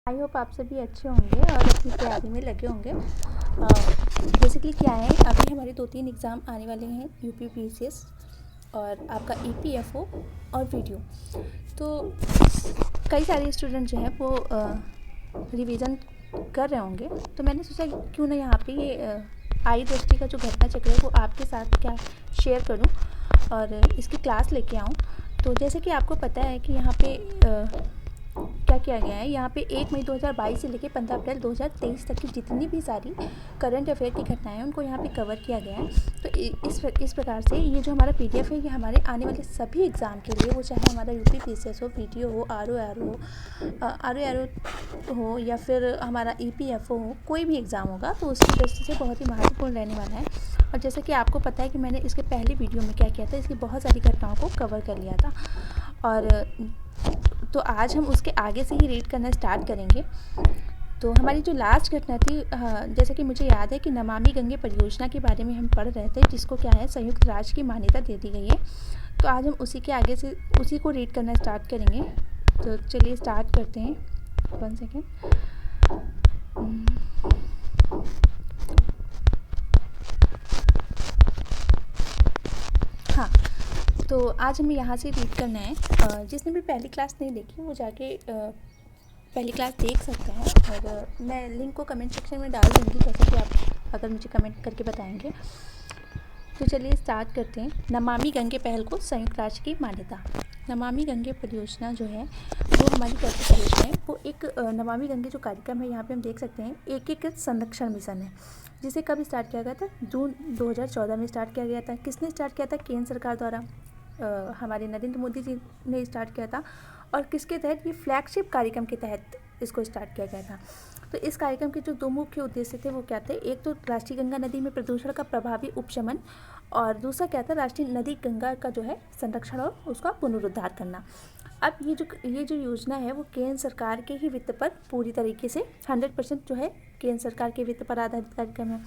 I hope आप सभी अच्छे होंगे और अपनी तैयारी में लगे होंगे। बेसिकली क्या है, अभी हमारे 2-3 एग्ज़ाम आने वाले हैं, यूपी पीसीएस और आपका ईपीएफओ और वीडियो। तो कई सारे स्टूडेंट जो हैं वो रिवीजन कर रहे होंगे, तो मैंने सोचा क्यों ना यहाँ पे ये आई दृष्टि का जो घटना चक्र है वो आपके साथ क्या शेयर करूँ और इसकी क्लास लेके आऊँ। तो जैसे कि आपको पता है कि यहाँ पे क्या किया गया है, यहाँ पे 1 मई 2022 से लेकर 15 अप्रैल 2023 तक की जितनी भी सारी करंट अफेयर की घटनाएं हैं उनको यहाँ पे कवर किया गया है। तो इस प्रकार से ये जो हमारा पीडीएफ है ये हमारे आने वाले सभी एग्ज़ाम के लिए, वो चाहे हमारा यूपी पीसीएस हो, वीडियो हो, आरओ हो या फिर हमारा ईपीएफओ हो, कोई भी एग्ज़ाम होगा तो उसकी दृष्टि से बहुत ही महत्वपूर्ण रहने वाला है। और जैसे कि आपको पता है कि मैंने इसके पहले वीडियो में क्या किया था, इसकी बहुत सारी घटनाओं को कवर कर लिया था और तो आज हम उसके आगे से ही रीड करना स्टार्ट करेंगे। तो हमारी जो लास्ट घटना थी, जैसे कि मुझे याद है कि नमामि गंगे परियोजना के बारे में हम पढ़ रहे थे, जिसको क्या है संयुक्त राष्ट्र की मान्यता दे दी गई है। तो आज हम उसी के आगे से उसी को रीड करना स्टार्ट करेंगे। तो चलिए स्टार्ट करते हैं। 1 सेकेंड। हाँ, तो आज हमें यहाँ से रीड करना है। जिसने भी पहली क्लास नहीं देखी वो जाके पहली क्लास देख सकते हैं और मैं लिंक को कमेंट सेक्शन में डाल दूँगी, जैसे कि आप अगर मुझे कमेंट करके बताएंगे। तो चलिए स्टार्ट करते हैं। नमामि गंगे पहल को संयुक्त राष्ट्र की मान्यता। नमामि गंगे परियोजना जो है वो हमारी कैसी परियोजना है, वो एक नमामि गंगे जो कार्यक्रम है, यहाँ पे हम देख सकते हैं एकीकृत संरक्षण मिशन है, जिसे कब स्टार्ट किया गया था? जून 2014 में स्टार्ट किया गया था। किसने स्टार्ट किया था? केंद्र सरकार द्वारा हमारे नरेंद्र मोदी जी ने स्टार्ट किया था। और किसके तहत? ये फ्लैगशिप कार्यक्रम के तहत इसको स्टार्ट किया गया था। तो इस कार्यक्रम के जो 2 मुख्य उद्देश्य थे वो क्या थे? एक तो राष्ट्रीय गंगा नदी में प्रदूषण का प्रभावी उपशमन और दूसरा क्या था? राष्ट्रीय नदी गंगा का जो है संरक्षण और उसका पुनरुद्धार करना। अब ये जो योजना है वो केंद्र सरकार के ही वित्त पर पूरी तरीके से 100% जो है केंद्र सरकार के वित्त पर आधारित कार्यक्रम है।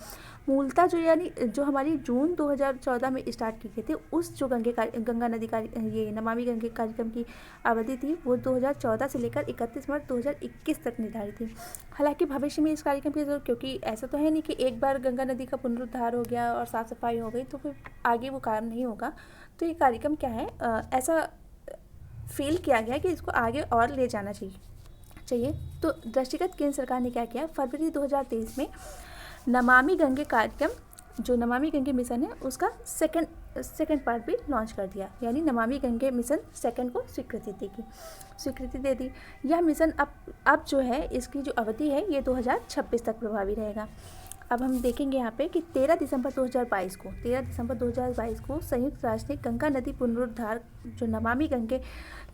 मूलतः जो हमारी जून 2014 में स्टार्ट की गई थी, उस जो गंगा नदी का ये नमामि गंगे कार्यक्रम की अवधि थी वो 2014 से लेकर 31 मार्च 2021 तक निर्धारित थी। हालांकि भविष्य में इस कार्यक्रम की जरूरत, क्योंकि ऐसा तो है नहीं कि एक बार गंगा नदी का पुनरुद्धार हो गया और साफ सफाई हो गई तो फिर आगे वो काम नहीं होगा। तो ये कार्यक्रम क्या है, ऐसा फील किया गया कि इसको आगे और ले जाना चाहिए। तो दृष्टिगत केंद्र सरकार ने क्या किया? फरवरी 2023 में नमामि गंगे कार्यक्रम, जो नमामि गंगे मिशन है, उसका सेकंड पार्ट भी लॉन्च कर दिया, यानी नमामि गंगे मिशन सेकंड को स्वीकृति दे दी। यह मिशन अब जो है इसकी जो अवधि है ये 2026 तक प्रभावी रहेगा। अब हम देखेंगे यहाँ पे कि 13 दिसंबर 2022 को संयुक्त राष्ट्र ने गंगा नदी पुनरुद्धार जो नमामि गंगे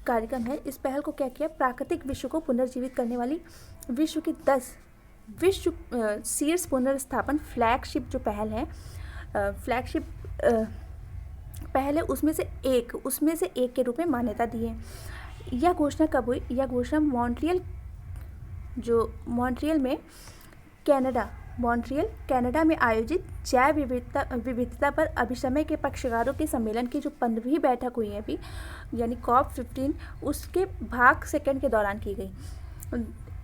कार्यक्रम है, इस पहल को क्या किया? प्राकृतिक विश्व को पुनर्जीवित करने वाली विश्व की 10 विश्व शीर्ष पुनर्स्थापन फ्लैगशिप जो पहल है, पहले उसमें से एक के रूप में मान्यता दी है। यह घोषणा कब हुई? यह घोषणा मॉन्ट्रियल कनाडा में आयोजित जैव विविधता पर अभिसमय के पक्षकारों के सम्मेलन की जो 15वीं बैठक हुई है अभी, यानी COP15, उसके भाग 2 के दौरान की गई।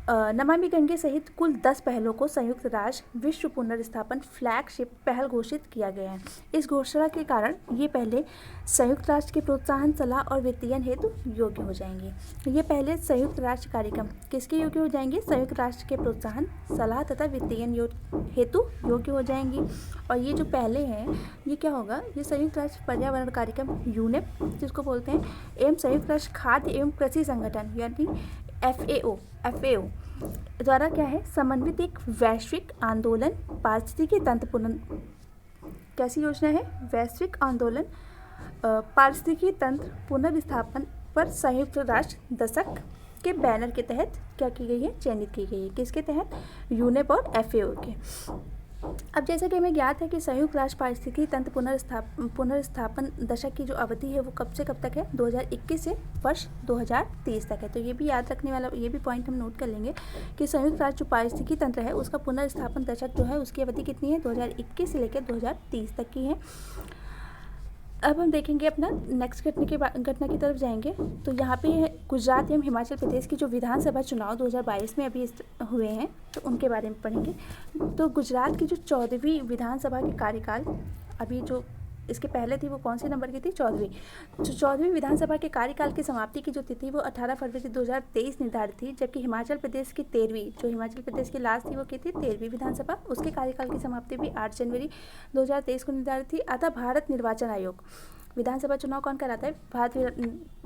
नमामि गंगे सहित कुल 10 पहलों को संयुक्त राष्ट्र विश्व पुनर्स्थापन फ्लैगशिप पहल घोषित किया गया है। इस घोषणा के कारण ये पहले संयुक्त राष्ट्र के प्रोत्साहन, सलाह और वित्तीयन हेतु योग्य हो जाएंगे। ये पहले संयुक्त राष्ट्र कार्यक्रम किसके योग्य हो जाएंगे? संयुक्त राष्ट्र के प्रोत्साहन, सलाह तथा वित्तीयन हेतु योग्य हो जाएंगी। और ये जो पहले हैं ये क्या होगा? ये संयुक्त राष्ट्र पर्यावरण कार्यक्रम यूनेप जिसको बोलते हैं, एवं संयुक्त राष्ट्र खाद्य एवं कृषि संगठन यानी FAO द्वारा क्या है समन्वित एक वैश्विक आंदोलन पारिस्थितिकी तंत्र कैसी योजना है? वैश्विक आंदोलन पारिस्थितिकी तंत्र पुनर्स्थापन पर संयुक्त राष्ट्र दशक के बैनर के तहत क्या की गई है? चयनित की गई है। किसके तहत? यूनेप और FAO के। अब जैसा कि हमें ज्ञात है कि संयुक्त राष्ट्र पारिस्थितिकी तंत्र पुनर्स्थापन दशक की जो अवधि है वो कब से कब तक है? 2021 से वर्ष 2030 तक है। तो ये भी याद रखने वाला, ये भी पॉइंट हम नोट कर लेंगे कि संयुक्त राष्ट्र जो पारिस्थितिकी तंत्र है उसका पुनर्स्थापन दशक जो है उसकी अवधि कितनी है? 2021 से लेकर 2030 तक की है। अब हम देखेंगे अपना नेक्स्ट घटना की तरफ जाएंगे। तो यहाँ पे गुजरात एवं हिमाचल प्रदेश की जो विधानसभा चुनाव 2022 में अभी हुए हैं तो उनके बारे में पढ़ेंगे। तो गुजरात की जो 14वीं विधानसभा के कार्यकाल, अभी जो इसके पहले थी वो कौन से नंबर की थी, 14वीं। जो 14वीं विधानसभा के कार्यकाल की समाप्ति की जो तिथि वो 18 फरवरी 2023 निर्धारित थी, जबकि हिमाचल प्रदेश की 13वीं, जो हिमाचल प्रदेश की लास्ट थी वो की थी 13वीं विधानसभा, उसके कार्यकाल की समाप्ति भी 8 जनवरी 2023 को निर्धारित थी। अतः भारत निर्वाचन आयोग विधानसभा चुनाव कौन कराता है, भारत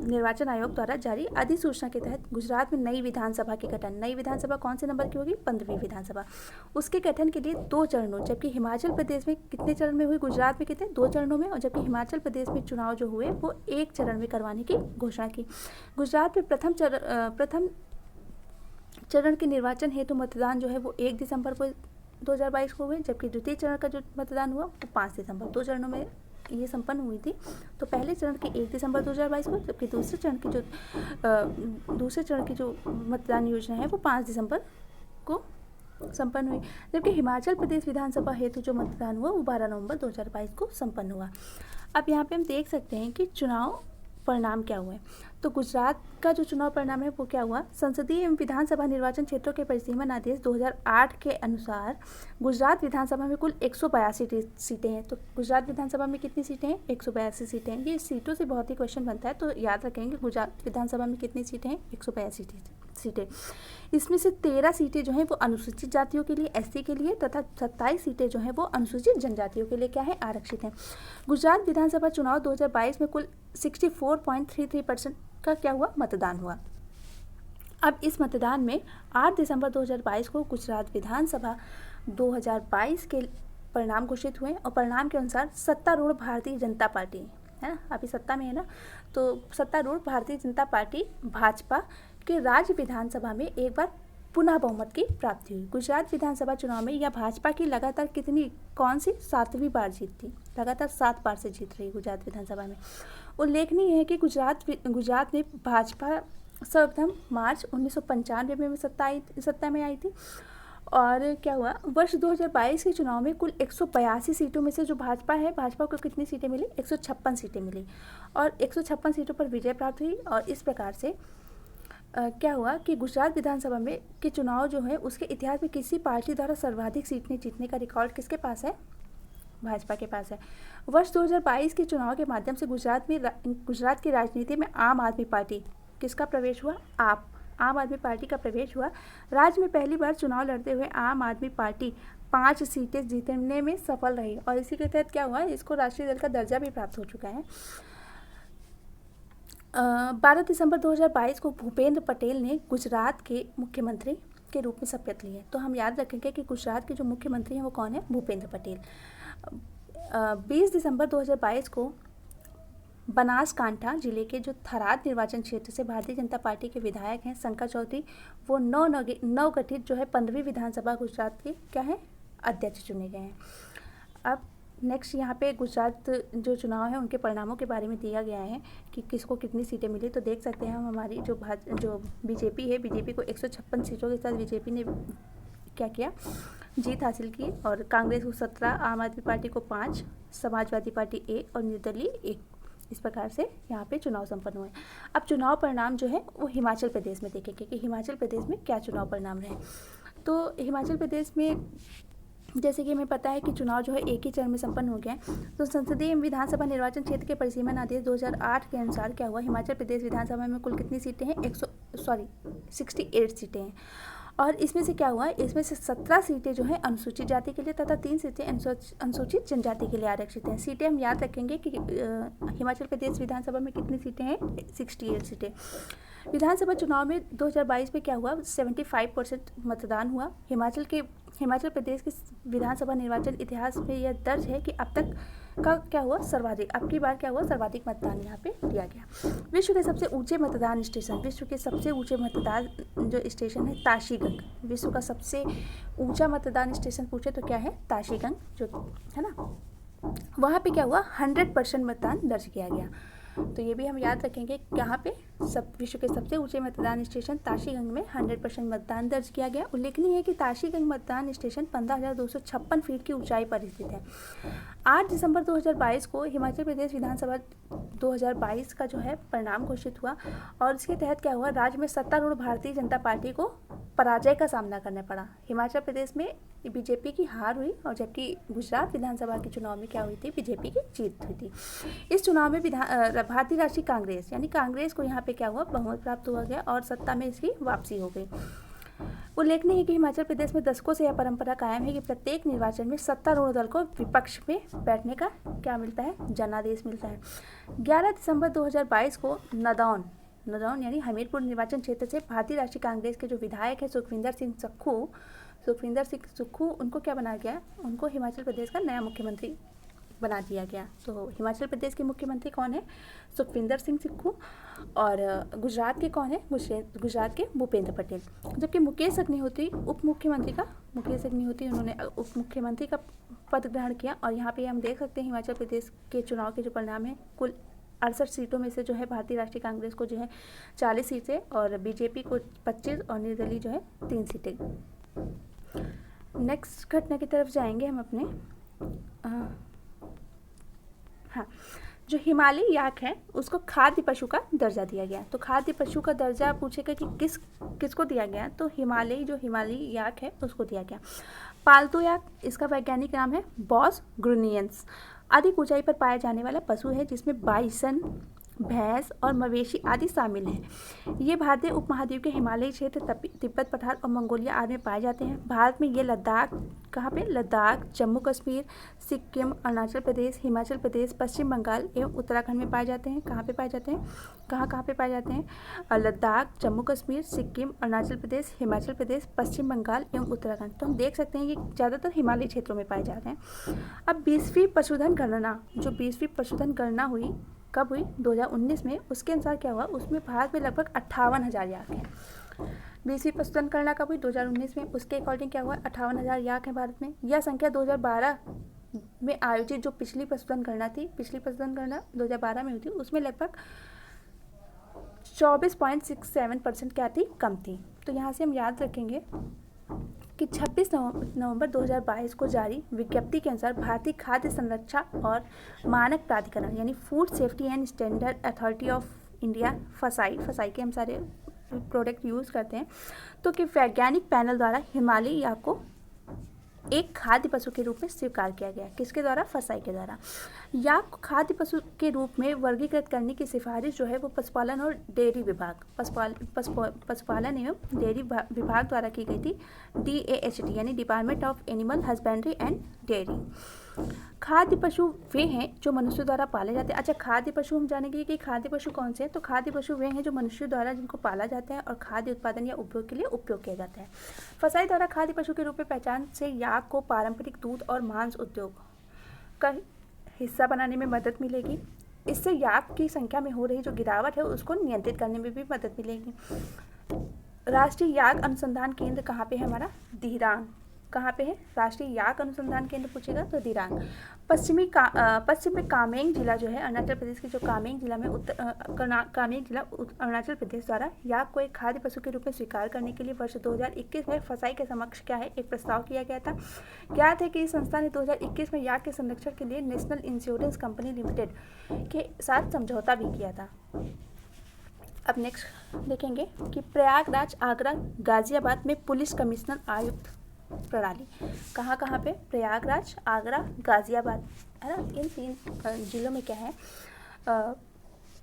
निर्वाचन आयोग द्वारा जारी अधिसूचना के तहत गुजरात में नई विधानसभा के गठन, नई विधानसभा कौन से नंबर की होगी, 15वीं विधानसभा, उसके गठन के लिए 2 चरणों, जबकि हिमाचल प्रदेश में कितने चरण में हुई, गुजरात में कितने, 2 चरणों में, और जबकि हिमाचल प्रदेश में चुनाव जो हुए वो 1 चरण में करवाने की घोषणा की। गुजरात में प्रथम चरण के निर्वाचन हेतु मतदान जो है वो 1 दिसंबर को 2022 को हुए, जबकि द्वितीय चरण का जो मतदान हुआ वो 5 दिसंबर, 2 चरणों में ये संपन्न हुई थी। तो पहले चरण की 1 दिसंबर 2022 को, जबकि दूसरे चरण की जो मतदान योजना है वो 5 दिसंबर को संपन्न हुई, जबकि हिमाचल प्रदेश विधानसभा हेतु जो मतदान हुआ वो 12 नवंबर 2022 को संपन्न हुआ। अब यहाँ पे हम देख सकते हैं कि चुनाव परिणाम क्या हुए। तो गुजरात का जो चुनाव परिणाम है वो क्या हुआ, संसदीय एवं विधानसभा निर्वाचन क्षेत्रों के परिसीमन आदेश 2008 के अनुसार गुजरात विधानसभा में कुल 182 सीटें हैं। तो गुजरात विधानसभा में कितनी सीटें हैं, 182 सीटें हैं। ये सीटों से बहुत ही क्वेश्चन बनता है, तो याद रखेंगे गुजरात विधानसभा में कितनी सीटें हैं, 182 सीटें। इसमें से 13 सीटें जो हैं वो अनुसूचित जातियों के लिए, एससी के लिए, तथा 27 सीटें जो हैं वो अनुसूचित जनजातियों के लिए क्या है, आरक्षित हैं। गुजरात विधानसभा चुनाव 2022 में कुल 64.33% का क्या हुआ, मतदान हुआ। अब इस मतदान में 8 दिसंबर 2022 को गुजरात विधानसभा 2022 के परिणाम घोषित हुए, और परिणाम के अनुसार सत्तारूढ़ भारतीय जनता पार्टी है ना, अभी सत्ता में है ना, तो सत्तारूढ़ भारतीय जनता पार्टी भाजपा के राज्य विधानसभा में एक बार पुनः बहुमत की प्राप्ति हुई। गुजरात विधानसभा चुनाव में यह भाजपा की लगातार कौन सी 7वीं बार जीत थी, लगातार 7 बार से जीत रही गुजरात विधानसभा में। उल्लेखनीय है कि गुजरात में भाजपा सर्वप्रथम मार्च 1995 में सत्ता में आई थी। और क्या हुआ, वर्ष 2022 के चुनाव में कुल 182 सीटों में से जो भाजपा को कितनी सीटें मिली, 156 सीटें मिली, और 156 सीटों पर विजय प्राप्त हुई। और इस प्रकार से क्या हुआ कि गुजरात विधानसभा में के चुनाव जो है उसके इतिहास में किसी पार्टी द्वारा सर्वाधिक सीटें जीतने का रिकॉर्ड किसके पास है, भाजपा के पास है। वर्ष 2022 के चुनाव के माध्यम से गुजरात की राजनीति में आम आदमी पार्टी किसका प्रवेश हुआ, आम आदमी पार्टी का प्रवेश हुआ। राज्य में पहली बार चुनाव लड़ते हुए आम आदमी पार्टी 5 सीटें जीतने में सफल रही, और इसी के तहत क्या हुआ, इसको राष्ट्रीय दल का दर्जा भी प्राप्त हो चुका है। 12 दिसंबर 2022 को भूपेंद्र पटेल ने गुजरात के मुख्यमंत्री के रूप में शपथ ली है। तो हम याद रखेंगे कि गुजरात के जो मुख्यमंत्री हैं वो कौन है, भूपेंद्र पटेल। 20 दिसंबर 2022 को बनासकांठा जिले के जो थराद निर्वाचन क्षेत्र से भारतीय जनता पार्टी के विधायक हैं शंकर चौधरी, वो नवगठित जो है 15वीं विधानसभा गुजरात के क्या है, अध्यक्ष चुने गए हैं। अब नेक्स्ट यहाँ पे गुजरात जो चुनाव है उनके परिणामों के बारे में दिया गया है कि किसको कितनी सीटें मिली। तो देख सकते हैं हम, हमारी जो बीजेपी है, बीजेपी को 156 सीटों के साथ बीजेपी ने क्या किया, जीत हासिल की, और कांग्रेस को 17, आम आदमी पार्टी को 5, समाजवादी पार्टी 1 और निर्दलीय 1। इस प्रकार से यहाँ पे चुनाव संपन्न हुए। अब चुनाव परिणाम जो है वो हिमाचल प्रदेश में देखेंगे कि हिमाचल प्रदेश में क्या चुनाव परिणाम रहे। तो हिमाचल प्रदेश में जैसे कि हमें पता है कि चुनाव जो है एक ही चरण में संपन्न हो गया है। तो संसदीय विधानसभा निर्वाचन क्षेत्र के परिसीमन आदेश 2008 के अनुसार क्या हुआ, हिमाचल प्रदेश विधानसभा में कुल कितनी सीटें हैं, 68 सीटें हैं। और इसमें से क्या हुआ, इसमें से 17 सीटें जो है अनुसूचित जाति के लिए तथा 3 सीटें अनुसूचित जनजाति के लिए आरक्षित हैं। सीटें हम याद रखेंगे कि हिमाचल प्रदेश विधानसभा में कितनी सीटें हैं, 68 सीटें। विधानसभा चुनाव में 2022 में क्या हुआ, 75% मतदान हुआ। हिमाचल प्रदेश के विधानसभा निर्वाचन इतिहास में यह दर्ज है कि अब तक का क्या हुआ, सर्वाधिक, अब की बार क्या हुआ, सर्वाधिक मतदान यहाँ पे दिया गया। विश्व के सबसे ऊंचे मतदान जो स्टेशन है ताशीगंग, विश्व का सबसे ऊंचा मतदान स्टेशन पूछे तो क्या है, ताशीगंग जो है ना, वहाँ पे क्या हुआ, 100% मतदान दर्ज किया गया। तो ये भी हम याद रखेंगे, यहाँ पे विश्व के सबसे ऊंचे मतदान स्टेशन ताशीगंज में 100% मतदान दर्ज किया गया। उल्लेखनीय है कि ताशीगंज मतदान स्टेशन 15,256 फीट की ऊंचाई पर स्थित है। 8 दिसंबर 2022 को हिमाचल प्रदेश विधानसभा 2022 का जो है परिणाम घोषित हुआ और इसके तहत क्या हुआ, राज्य में सत्तारूढ़ भारतीय जनता पार्टी को पराजय का सामना करना पड़ा। हिमाचल प्रदेश में बीजेपी की हार हुई और जबकि गुजरात विधानसभा के चुनाव में क्या हुई थी, बीजेपी की जीत हुई थी। इस चुनाव में भारतीय राष्ट्रीय कांग्रेस यानी कांग्रेस को यहाँ पे क्या हुआ, बहुमत प्राप्त हुआ गया और सत्ता में इसकी वापसी हो गई। उल्लेखनीय है कि हिमाचल प्रदेश में दशकों से यह परंपरा कायम है कि प्रत्येक निर्वाचन में सत्तारूढ़ दल को विपक्ष में बैठने का क्या मिलता है, जनादेश मिलता है। 11 दिसंबर 2022 को नदौन यानी हमीरपुर निर्वाचन क्षेत्र से भारतीय राष्ट्रीय कांग्रेस के जो विधायक है सुखविंदर सिंह सुक्खू उनको क्या बनाया गया, उनको हिमाचल प्रदेश का नया मुख्यमंत्री बना दिया गया। तो हिमाचल प्रदेश के मुख्यमंत्री कौन है, सुखविंदर सिंह सुक्खू, और गुजरात के कौन है, गुजरात के भूपेंद्र पटेल। जबकि मुकेश अग्निहोत्री उन्होंने उप मुख्यमंत्री का पद ग्रहण किया। और यहाँ पे हम देख सकते हैं हिमाचल प्रदेश के चुनाव के जो परिणाम है, कुल 68 सीटों में से जो है भारतीय राष्ट्रीय कांग्रेस को जो है 40 सीटें और बीजेपी को 25 और निर्दलीय जो है 3 सीटें। नेक्स्ट घटना की तरफ जाएंगे हम अपने। हाँ, जो हिमालयी याक है उसको खाद्य पशु का दर्जा दिया गया। तो खाद्य पशु का दर्जा पूछेगा कि किसको दिया गया, तो हिमालयी याक है उसको दिया गया। पालतू याक, इसका वैज्ञानिक नाम है बॉस ग्रुनियंस। अधिक ऊंचाई पर पाया जाने वाला पशु है जिसमें बाइसन, भैंस और मवेशी आदि शामिल हैं। ये भारतीय उपमहाद्वीप के हिमालयी क्षेत्र, तिब्बत पठार और मंगोलिया आदि में पाए जाते हैं। भारत में ये लद्दाख, जम्मू कश्मीर, सिक्किम, अरुणाचल प्रदेश, हिमाचल प्रदेश, पश्चिम बंगाल एवं उत्तराखंड में पाए जाते हैं। कहाँ पे पाए जाते हैं? लद्दाख, जम्मू कश्मीर, सिक्किम, अरुणाचल प्रदेश, हिमाचल प्रदेश, पश्चिम बंगाल एवं उत्तराखंड। तो हम देख सकते हैं कि ज़्यादातर हिमालयी क्षेत्रों में पाए जाते हैं। अब 20वीं पशुधन गणना हुई, कब हुई? 2019 में। उसके अनुसार क्या हुआ, उसमें भारत में लगभग 58,000 याक हैं। 20वीं पशुधन गणना कब हुई? 2019 में। उसके अकॉर्डिंग क्या हुआ, 58,000 याक हैं भारत में। यह संख्या 2012 में आयोजित जो पिछली पशुधन गणना 2012 में हुई थी, उसमें लगभग 24.67% क्या थी, कम थी। तो यहाँ से हम याद रखेंगे कि 26 नवंबर 2022 को जारी विज्ञप्ति के अनुसार भारतीय खाद्य संरक्षा और मानक प्राधिकरण यानी food safety and standard authority of India, फसाई के हम सारे प्रोडक्ट यूज़ करते हैं, तो कि वैज्ञानिक पैनल द्वारा हिमालयी याक को एक खाद्य पशु के रूप में स्वीकार किया गया। किसके द्वारा? फसाई के द्वारा। याक को खाद्य पशु के रूप में वर्गीकृत करने की सिफारिश जो है वो पशुपालन और डेयरी विभाग पशुपालन एवं डेयरी विभाग द्वारा की गई थी, DAHD यानी department of animal husbandry and dairy. खाद्य पशु वे हैं जो मनुष्य द्वारा पाले जाते हैं। अच्छा, खाद्य पशु हम जानेंगे कि खाद्य पशु कौन से हैं। तो खाद्य पशु वे हैं जो मनुष्य द्वारा जिनको पाला जाता है और खाद्य उत्पादन या उपभोग के लिए उपयोग किया जाता है। फसाई द्वारा खाद्य पशु के रूप में पहचान से याक को पारंपरिक दूध और मांस उद्योग का हिस्सा बनाने में मदद मिलेगी। इससे याक की संख्या में हो रही जो गिरावट है उसको नियंत्रित करने में भी मदद मिलेगी। राष्ट्रीय याक अनुसंधान केंद्र कहाँ पे है हमारा? दिरांग। कहाँ पे है? राष्ट्रीय याक अनुसंधान केंद्र पूछेगा तो दिरांग। पश्चिम में कामेंग जिला जो है अरुणाचल प्रदेश के, जो कामेंग जिला में अरुणाचल प्रदेश द्वारा याक को एक खाद्य पशु के रूप में स्वीकार करने के लिए वर्ष 2021 में फसाई के समक्ष क्या है, एक प्रस्ताव किया गया था। ज्ञात है कि इस संस्था ने 2021 में याक के संरक्षण के लिए नेशनल इंश्योरेंस कंपनी लिमिटेड के साथ समझौता भी किया था। अब नेक्स्ट देखेंगे कि प्रयागराज, आगरा, गाजियाबाद में पुलिस कमिश्नर आयुक्त प्रणाली। कहाँ पे? प्रयागराज, आगरा, गाजियाबाद, है ना। इन 3 जिलों में क्या है,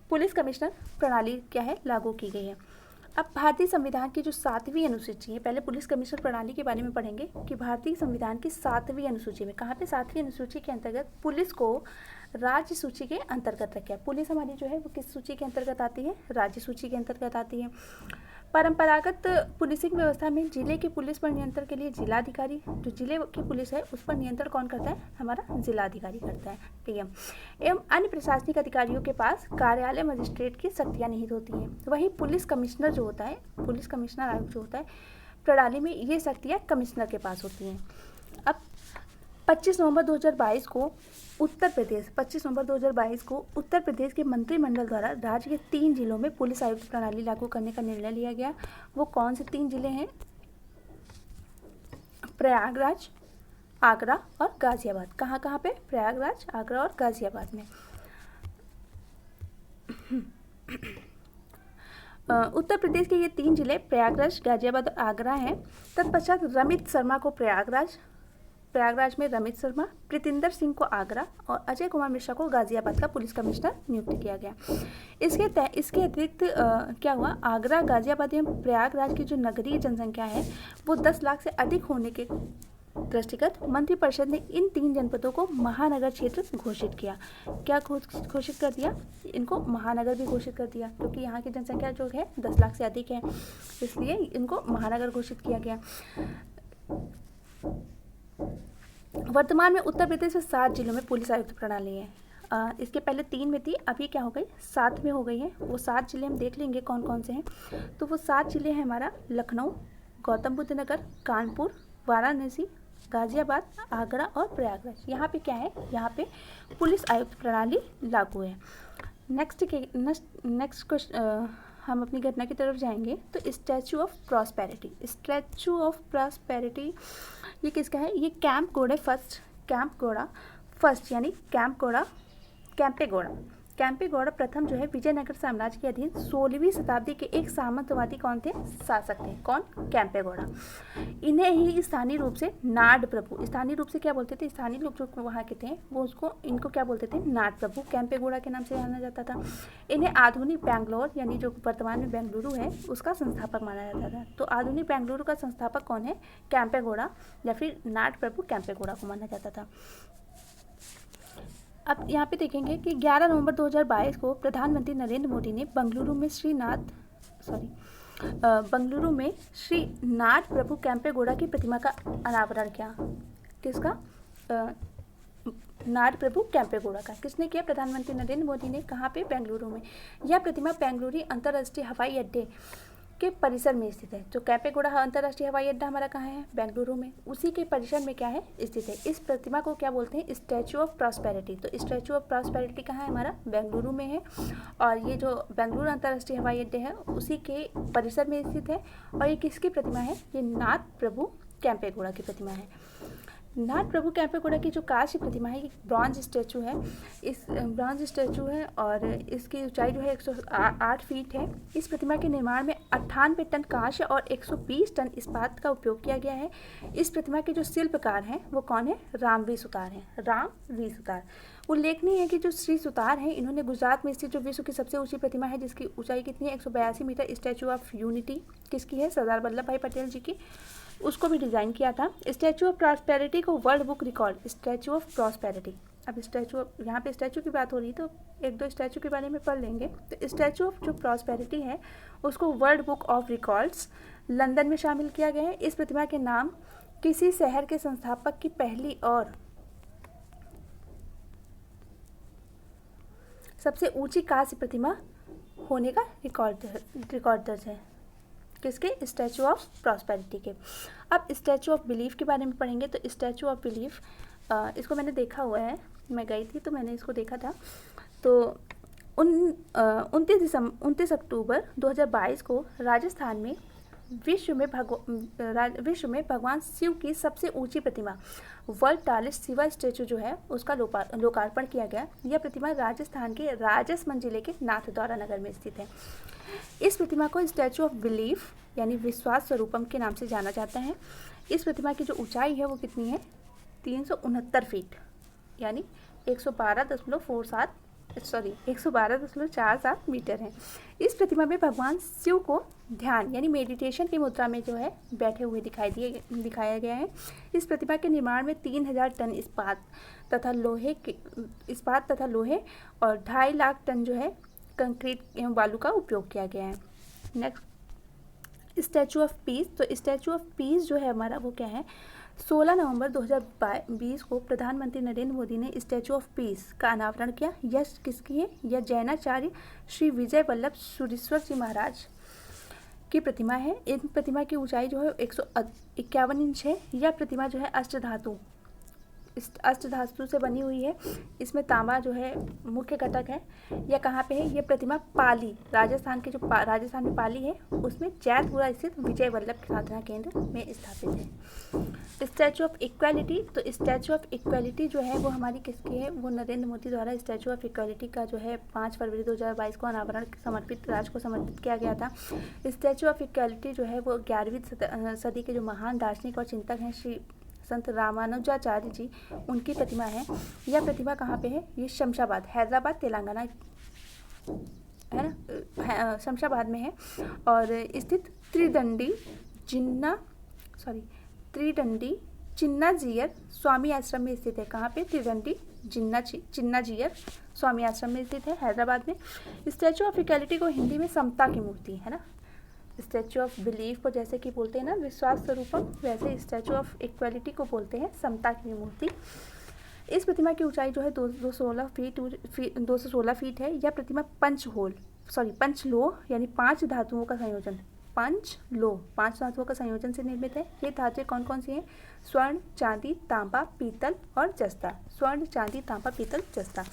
पुलिस कमिश्नर प्रणाली क्या है, लागू की गई है। अब भारतीय संविधान की जो 7वीं अनुसूची है, पहले पुलिस कमिश्नर प्रणाली के बारे में पढ़ेंगे कि भारतीय संविधान की 7वीं अनुसूची में कहाँ पे, 7वीं अनुसूची के अंतर्गत पुलिस को राज्य सूची के अंतर्गत रखा है। पुलिस हमारी जो है वो किस सूची के अंतर्गत आती है? राज्य सूची के अंतर्गत आती है। परंपरागत पुलिसिंग व्यवस्था में जिले की पुलिस पर नियंत्रण के लिए जिलाधिकारी, जो जिले की पुलिस है उस पर नियंत्रण कौन करता है? हमारा जिलाधिकारी करता है, PM। एवं अन्य प्रशासनिक अधिकारियों के पास कार्यालय मजिस्ट्रेट की शक्तियाँ निहित होती हैं। वहीं पुलिस कमिश्नर जो होता है, पुलिस कमिश्नर आयुक्त जो होता है प्रणाली में, ये शक्तियाँ कमिश्नर के पास होती हैं। अब 25 नवंबर 2022 को उत्तर प्रदेश के मंत्रिमंडल द्वारा राज्य के 3 जिलों में पुलिस आयुक्त प्रणाली लागू करने का निर्णय लिया गया। वो कौन से 3 जिले हैं? प्रयागराज, आगरा और गाजियाबाद। कहाँ पे? प्रयागराज, आगरा और गाजियाबाद में। उत्तर प्रदेश के ये 3 जिले प्रयागराज, गाजियाबाद और आगरा हैं। तत्पश्चात रमित शर्मा को प्रयागराज में रमित शर्मा, प्रीतिंदर सिंह को आगरा और अजय कुमार मिश्रा को गाजियाबाद का पुलिस कमिश्नर नियुक्त किया गया। इसके अतिरिक्त क्या हुआ? आगरा, गाजियाबाद एवं प्रयागराज की जो नगरीय जनसंख्या है वो 10 लाख से अधिक होने के दृष्टिगत मंत्रिपरिषद ने इन 3 जनपदों को महानगर क्षेत्र घोषित किया। क्या घोषित कर दिया? इनको महानगर भी घोषित कर दिया, क्योंकि यहाँ की जनसंख्या जो है 10 लाख से अधिक है, इसलिए इनको महानगर घोषित किया गया। वर्तमान में उत्तर प्रदेश में 7 जिलों में पुलिस आयुक्त प्रणाली है। इसके पहले 3 में थी, अभी क्या हो गई? 7 में हो गई है। वो 7 जिले हम देख लेंगे कौन कौन से हैं। तो वो 7 जिले हैं हमारा लखनऊ, गौतम बुद्ध नगर, कानपुर, वाराणसी, गाजियाबाद, आगरा और प्रयागराज। यहाँ पे क्या है? यहाँ पे पुलिस आयुक्त प्रणाली लागू है। नेक्स्ट क्वेश्चन, हम अपनी घटना की तरफ जाएंगे। तो स्टैचू ऑफ प्रॉस्पेरिटी ये किसका है? ये कैंपेगौड़ा फर्स्ट यानी कैंपेगौड़ा प्रथम जो है विजयनगर साम्राज्य के अधीन 16वीं शताब्दी के एक सामंतवादी कौन थे? शासक थे। कौन? कैंपेगौड़ा। इन्हें ही स्थानीय रूप से नाड प्रभु, स्थानीय रूप से क्या बोलते थे? स्थानीय लोग जो वहाँ के थे वो इनको क्या बोलते थे? नाड प्रभु, कैंपेगौड़ा के नाम से जाना जाता था। इन्हें आधुनिक बेंगलोर यानी जो वर्तमान में बेंगलुरु है उसका संस्थापक माना जाता था। तो आधुनिक बेंगलुरु का संस्थापक कौन है? कैंपेगौड़ा या फिर नाड प्रभु कैंपेगौड़ा को माना जाता था। अब यहाँ पे देखेंगे कि 11 नवंबर 2022 को प्रधानमंत्री नरेंद्र मोदी ने बेंगलुरु में श्री नाड प्रभु कैंपेगौड़ा की प्रतिमा का अनावरण किया। किसका? नाड प्रभु कैंपेगौड़ा का। किसने किया? प्रधानमंत्री नरेंद्र मोदी ने। कहाँ पे? बेंगलुरु में। यह प्रतिमा बेंगलुरु अंतर्राष्ट्रीय हवाई अड्डे के परिसर में स्थित है। जो कैंपेगौड़ा अंतर्राष्ट्रीय हवाई अड्डा हमारा कहाँ है? बेंगलुरु में। उसी के परिसर में क्या है? स्थित है। इस प्रतिमा को क्या बोलते हैं? Statue of prosperity. तो स्टैचू ऑफ प्रॉस्पेरिटी कहाँ है? हमारा बेंगलुरु में है। और ये जो बेंगलुरु अंतर्राष्ट्रीय हवाई अड्डे है उसी के परिसर में स्थित है। और ये किसकी प्रतिमा है? ये नाड प्रभु कैंपेगौड़ा की प्रतिमा है। नाड प्रभु कैंपेगौड़ा की जो कांस्य प्रतिमा है ये ब्रॉन्ज स्टैचू है। इस ब्रॉन्ज स्टैचू है और इसकी ऊंचाई जो है 108 फीट है। इस प्रतिमा के निर्माण में 98 टन कांस्य और 120 टन इस्पात का उपयोग किया गया है। इस प्रतिमा के जो शिल्पकार हैं वो कौन है? रामवी सुतार हैं। रामवी सुतार। उल्लेखनीय है कि जो श्री सुतार हैं इन्होंने गुजरात में स्थित जो विश्व की सबसे ऊंची प्रतिमा है जिसकी ऊंचाई कितनी है? 182 मीटर, स्टैचू ऑफ यूनिटी किसकी है? सरदार वल्लभ भाई पटेल जी की, उसको भी डिज़ाइन किया था। स्टैचू ऑफ प्रॉस्पेरिटी को world book record, statue of prosperity. अब यहाँ पे स्टैचू की बात हो रही है तो 1-2 स्टैचू के बारे में पढ़ लेंगे। तो स्टैचू ऑफ जो प्रॉस्पेरिटी है उसको world book of records London में शामिल किया गया है। इस प्रतिमा के नाम किसी शहर के संस्थापक की पहली और सबसे ऊंची कांस्य प्रतिमा होने का रिकॉर्ड दर्ज है। किसके? स्टैचू ऑफ प्रॉस्पेरिटी के। अब स्टैचू ऑफ बिलीफ के बारे में पढ़ेंगे। तो स्टैचू ऑफ बिलीफ इसको मैंने देखा हुआ है, मैं गई थी तो मैंने इसको देखा था। तो 29 अक्टूबर 2022 को राजस्थान में विश्व में भगवान शिव की सबसे ऊंची प्रतिमा वर्ल्ड टालेस्ट शिवा स्टैचू जो है उसका लोकार्पण किया गया। यह प्रतिमा राजस्थान के राजसमंद जिले के नाथद्वारा नगर में स्थित है। इस प्रतिमा को स्टैचू ऑफ बिलीफ यानी विश्वास स्वरूपम के नाम से जाना जाता है। इस प्रतिमा की जो ऊंचाई है वो कितनी है? 369 फीट यानी 112.47 मीटर है। इस प्रतिमा में भगवान शिव को ध्यान यानी मेडिटेशन की मुद्रा में जो है बैठे हुए दिखाया गया है। इस प्रतिमा के निर्माण में 3000 टन इस्पात तथा लोहे और 2.5 लाख टन जो है कंक्रीट एवं बालू का उपयोग किया गया है। Next statue of peace. तो स्टैचू ऑफ पीस जो है हमारा वो क्या है? 16 नवंबर 2020 को प्रधानमंत्री नरेंद्र मोदी ने स्टैचू ऑफ पीस का अनावरण किया। यह किसकी है? यह जैनाचार्य श्री विजय वल्लभ सुरीश्वर जी महाराज की प्रतिमा है। इन प्रतिमा की ऊंचाई जो है 151 इंच है। यह प्रतिमा जो है अष्टधातु से बनी हुई है। इसमें तांबा जो है मुख्य घटक है। यह कहाँ पे है? ये प्रतिमा पाली, राजस्थान के जो राजस्थान में पाली है उसमें जैतपुरा स्थित विजय वल्लभ साधना केंद्र में स्थापित है। स्टैचू ऑफ इक्वालिटी, तो स्टैचू ऑफ इक्वालिटी जो है वो हमारी किसकी है? वो नरेंद्र मोदी द्वारा स्टैचू ऑफ इक्वालिटी का जो है 5 फरवरी 2022 को अनावरण समर्पित राष्ट्र को समर्पित किया गया था। स्टैचू ऑफ इक्वालिटी जो है वो 11वीं सदी के जो महान दार्शनिक और चिंतक हैं श्री संत रामानुजाचार्य जी, उनकी प्रतिमा है। यह प्रतिमा कहाँ पे है? ये शमशाबाद, हैदराबाद, तेलंगाना है ना, शमशाबाद में है और स्थित त्रिदंडी चिन्नाजियर स्वामी आश्रम में स्थित है। कहाँ पे? त्रिदंडी चिन्नाजियर स्वामी आश्रम में स्थित है, हैदराबाद में। स्टैचू ऑफ इक्वालिटी को हिंदी में समता की मूर्ति है ना। स्टैचू ऑफ बिलीफ को जैसे कि बोलते हैं ना विश्वास स्वरूपम, वैसे स्टैचू ऑफ इक्वालिटी को बोलते हैं समता की मूर्ति। इस प्रतिमा की ऊंचाई जो है 216 फीट है। यह प्रतिमा पंच लोह यानी 5 धातुओं का संयोजन, 5 धातुओं का संयोजन से निर्मित है। ये धातुएं कौन कौन सी हैं? स्वर्ण, चांदी, तांबा, पीतल और जस्ता। स्वर्ण, चांदी, तांबा, पीतल, जस्ता।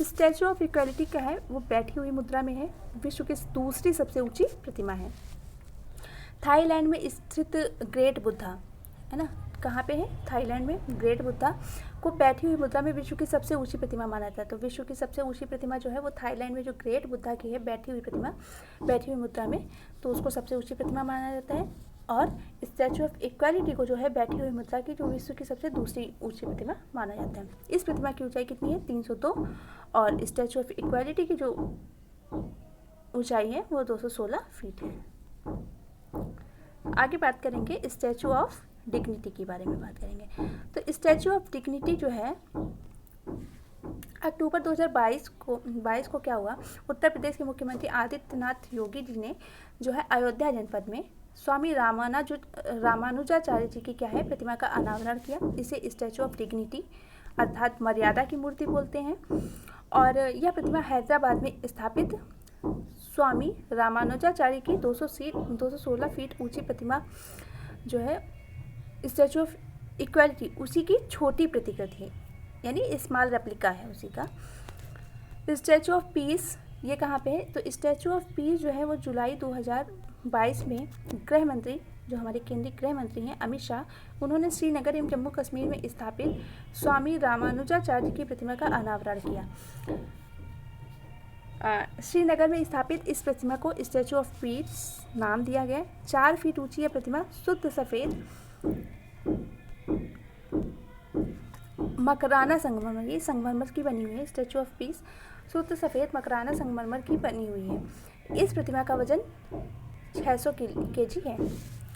स्टैचू ऑफ इक्वालिटी क्या है? वो बैठी हुई मुद्रा में है। विश्व की दूसरी सबसे ऊंची प्रतिमा है। थाईलैंड में स्थित ग्रेट बुद्धा है ना, कहाँ पे है? थाईलैंड में ग्रेट बुद्धा को बैठी हुई मुद्रा में विश्व की सबसे ऊंची प्रतिमा माना जाता है। तो विश्व की सबसे ऊंची प्रतिमा जो है वो थाईलैंड में जो ग्रेट बुद्धा की है बैठी हुई मुद्रा में, तो उसको सबसे ऊंची प्रतिमा माना जाता है। और स्टैचू ऑफ इक्वालिटी को जो है बैठी हुई मुद्रा की जो विश्व की सबसे दूसरी ऊंची प्रतिमा माना जाता है। इस प्रतिमा की ऊंचाई कितनी है? 302 और स्टैचू ऑफ इक्वालिटी की जो ऊंचाई है वो 216 फीट है। आगे बात करेंगे स्टैचू ऑफ डिग्निटी के बारे में बात करेंगे। तो स्टैचू ऑफ डिग्निटी जो है अक्टूबर 2022 को क्या हुआ? उत्तर प्रदेश के मुख्यमंत्री आदित्यनाथ योगी जी ने जो है अयोध्या जनपद में स्वामी रामानुजाचार्य जी की क्या है प्रतिमा का अनावरण किया। इसे स्टैचू ऑफ डिग्निटी अर्थात मर्यादा की मूर्ति बोलते हैं। और यह प्रतिमा हैदराबाद में स्थापित स्वामी रामानुजाचार्य की 216 फीट ऊंची प्रतिमा जो है स्टैचू ऑफ इक्वालिटी उसी की छोटी प्रतिकृति है, यानी स्मॉल रेप्लिका है उसी का। स्टैचू ऑफ पीस ये कहाँ पे है? तो स्टैचू ऑफ पीस जो है वो जुलाई 2022 में गृह मंत्री, जो हमारे केंद्रीय गृह मंत्री हैं अमित शाह, उन्होंने श्रीनगर एवं जम्मू कश्मीर में स्थापित स्वामी रामानुजाचार्य की प्रतिमा का अनावरण किया। श्रीनगर में स्थापित इस प्रतिमा को स्टैचू ऑफ पीस नाम दिया गया। 4 फीट ऊंची यह प्रतिमा शुद्ध सफ़ेद मकराना संगमरमर, ये संगमरमर की बनी हुई है। स्टैचू ऑफ पीस शुद्ध सफ़ेद मकराना संगमरमर की बनी हुई है। इस प्रतिमा का वजन 600 kg है।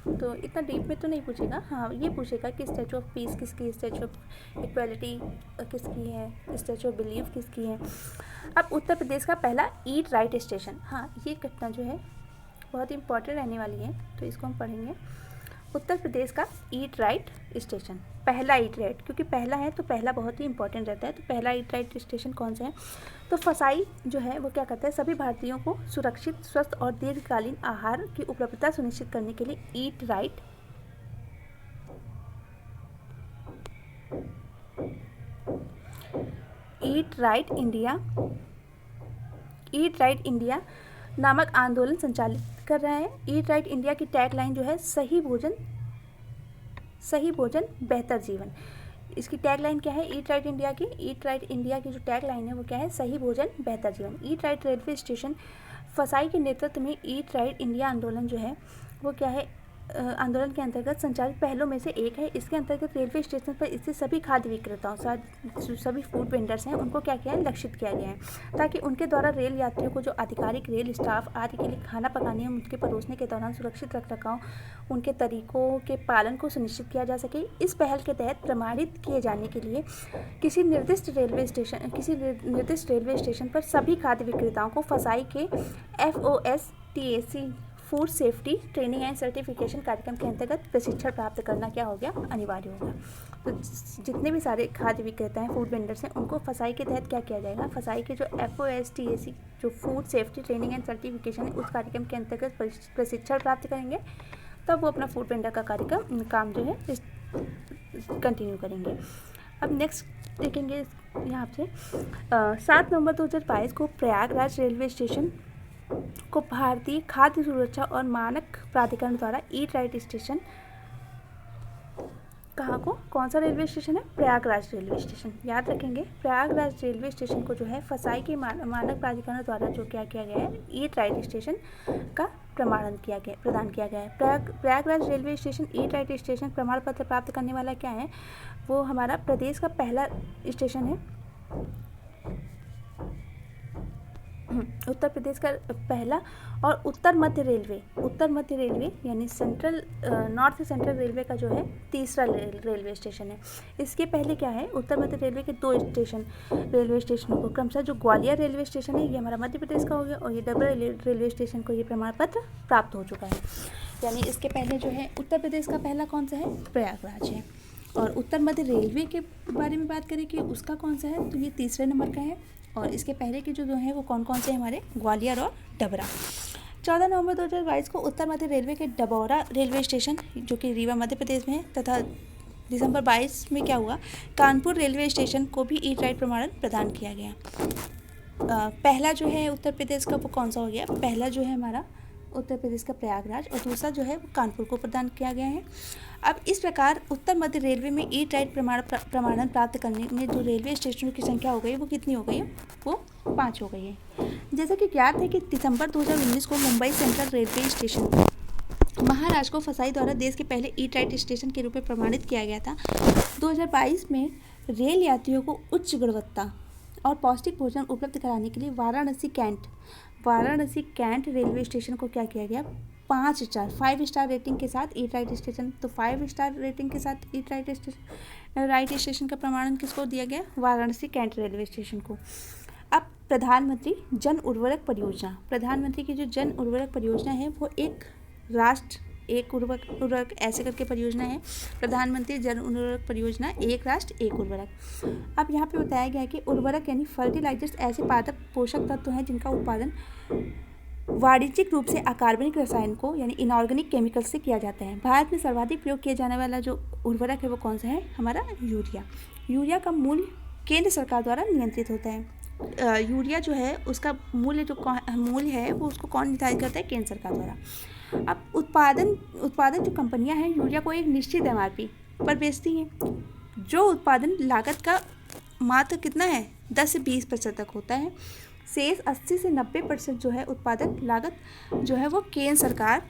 तो इतना डीप में तो नहीं पूछेगा, हाँ ये पूछेगा कि स्टैचू ऑफ पीस किसकी, स्टैचू ऑफ इक्वालिटी किसकी है, स्टैचू ऑफ बिलीफ किसकी है। अब उत्तर प्रदेश का पहला ईट राइट स्टेशन, हाँ ये घटना जो है बहुत इंपॉर्टेंट रहने वाली है, तो इसको हम पढ़ेंगे। उत्तर प्रदेश का ईट राइट स्टेशन, पहला ईट राइट, क्योंकि पहला है तो पहला बहुत ही इंपॉर्टेंट रहता है। तो पहला ईट राइट स्टेशन कौन सा है? तो फसाई जो है वो क्या करता है? सभी भारतीयों को सुरक्षित, स्वस्थ और दीर्घकालीन आहार की उपलब्धता सुनिश्चित करने के लिए ईट राइट इंडिया नामक आंदोलन संचालित कर रहा है। ईट राइट इंडिया की टैगलाइन जो है सही भोजन बेहतर जीवन। इसकी टैगलाइन क्या है ईट राइट इंडिया की जो टैगलाइन है वो क्या है? सही भोजन बेहतर जीवन। ईट राइट रेलवे स्टेशन फसाई के नेतृत्व में ईट राइट इंडिया आंदोलन जो है वो क्या है? आंदोलन के अंतर्गत संचालित पहलों में से एक है। इसके अंतर्गत रेलवे स्टेशन पर स्थित सभी खाद्य विक्रेताओं, सभी फूड वेंडर्स हैं, उनको क्या किया है? लक्षित किया गया है, ताकि उनके द्वारा रेल यात्रियों को जो आधिकारिक रेल स्टाफ आदि के लिए खाना पकाने और उनके परोसने के दौरान सुरक्षित रखरखाव, उनके तरीकों के पालन को सुनिश्चित किया जा सके। इस पहल के तहत प्रमाणित किए जाने के लिए किसी निर्दिष्ट रेलवे स्टेशन पर सभी खाद्य विक्रेताओं को फसाई के FOSTAC food safety training and certification कार्यक्रम के अंतर्गत प्रशिक्षण प्राप्त करना क्या हो गया? अनिवार्य होगा। तो जितने भी सारे खाद्य विक्रेता हैं, फूड वेंडर्स हैं, उनको फसाई के तहत क्या किया जाएगा? फसाई के जो FOSTAC जो food safety training and certification है उस कार्यक्रम के अंतर्गत प्रशिक्षण प्राप्त करेंगे, तब वो अपना फूड वेंडर का काम जो है कंटिन्यू करेंगे। अब नेक्स्ट देखेंगे यहाँ पे 7 नवंबर 2022 को प्रयागराज रेलवे स्टेशन को भारतीय खाद्य सुरक्षा और मानक प्राधिकरण द्वारा ईट राइट स्टेशन, कहाँ को, कौन सा रेलवे स्टेशन है, प्रयागराज रेलवे स्टेशन, याद रखेंगे। प्रयागराज रेलवे स्टेशन को जो है फसाई के मानक प्राधिकरण द्वारा जो क्या किया गया है, ईट राइट स्टेशन का प्रदान किया गया है। Prayagraj railway station eat right station प्रमाण पत्र प्राप्त करने वाला क्या है, वो हमारा प्रदेश का पहला स्टेशन है, उत्तर प्रदेश का पहला, और उत्तर मध्य रेलवे यानी सेंट्रल नॉर्थ सेंट्रल रेलवे का जो है तीसरा रेलवे स्टेशन है। इसके पहले क्या है, उत्तर मध्य रेलवे के 2 रेलवे स्टेशनों को क्रमशः जो ग्वालियर रेलवे स्टेशन है ये हमारा मध्य प्रदेश का हो गया, और ये डबरा रेलवे स्टेशन को ये प्रमाण पत्र प्राप्त हो चुका है। यानी इसके पहले जो है उत्तर प्रदेश का पहला कौन सा है, प्रयागराज है। और उत्तर मध्य रेलवे के बारे में बात करें कि उसका कौन सा है, तो ये तीसरे नंबर का है। और इसके पहले के जो है वो कौन कौन से हमारे, ग्वालियर और डबरा। 14 नवंबर 2022 को उत्तर मध्य रेलवे के डबौरा रेलवे स्टेशन जो कि रीवा मध्य प्रदेश में है, तथा दिसंबर 22 में क्या हुआ, कानपुर रेलवे स्टेशन को भी ईट राइट प्रमाणन प्रदान किया गया। पहला जो है उत्तर प्रदेश का वो कौन सा हो गया, पहला जो है हमारा उत्तर प्रदेश का प्रयागराज, और दूसरा जो है वो कानपुर को प्रदान किया गया है। अब इस प्रकार उत्तर मध्य रेलवे में ईट राइट प्रमाणन प्राप्त करने में जो रेलवे स्टेशनों की संख्या हो गई वो कितनी हो गई है, वो 5 हो गई है। जैसा कि ज्ञात है कि दिसंबर 2019 को Mumbai central railway station Maharashtra को फसाई द्वारा देश के पहले ईट राइट स्टेशन के रूप में प्रमाणित किया गया था। 2022 में रेल यात्रियों को उच्च गुणवत्ता और पौष्टिक भोजन उपलब्ध कराने के लिए वाराणसी कैंट रेलवे स्टेशन को क्या किया गया, 5 स्टार रेटिंग के साथ ईट राइट स्टेशन, तो 5 स्टार रेटिंग के साथ ईट राइट स्टेशन का प्रमाणन किसको दिया गया, वाराणसी कैंट रेलवे स्टेशन को। अब प्रधानमंत्री जन प्रधानमंत्री की जो जन उर्वरक परियोजना है वो एक राष्ट्र एक उर्वरक ऐसे करके परियोजना है, प्रधानमंत्री जन उर्वरक परियोजना, एक राष्ट्र एक उर्वरक। अब यहाँ पे बताया गया है कि उर्वरक यानी फर्टिलाइजर्स ऐसे पादप पोषक तत्व हैं जिनका उत्पादन वाणिज्यिक रूप से अकार्बनिक रसायन को यानी इनऑर्गेनिक केमिकल से किया जाता है। भारत में सर्वाधिक प्रयोग किया जाने वाला जो उर्वरक है वो कौन सा है, हमारा यूरिया का मूल्य केंद्र सरकार द्वारा नियंत्रित होता है। यूरिया जो है उसका मूल्य है वो उसको कौन निर्धारित करता है, केंद्र सरकार द्वारा। अब उत्पादक जो कंपनियां हैं यूरिया को एक निश्चित MRP पर बेचती हैं, जो उत्पादन लागत का मात्र कितना है, 10 से 20% तक होता है। शेष 80 से 90% जो है उत्पादक लागत जो है वो केंद्र सरकार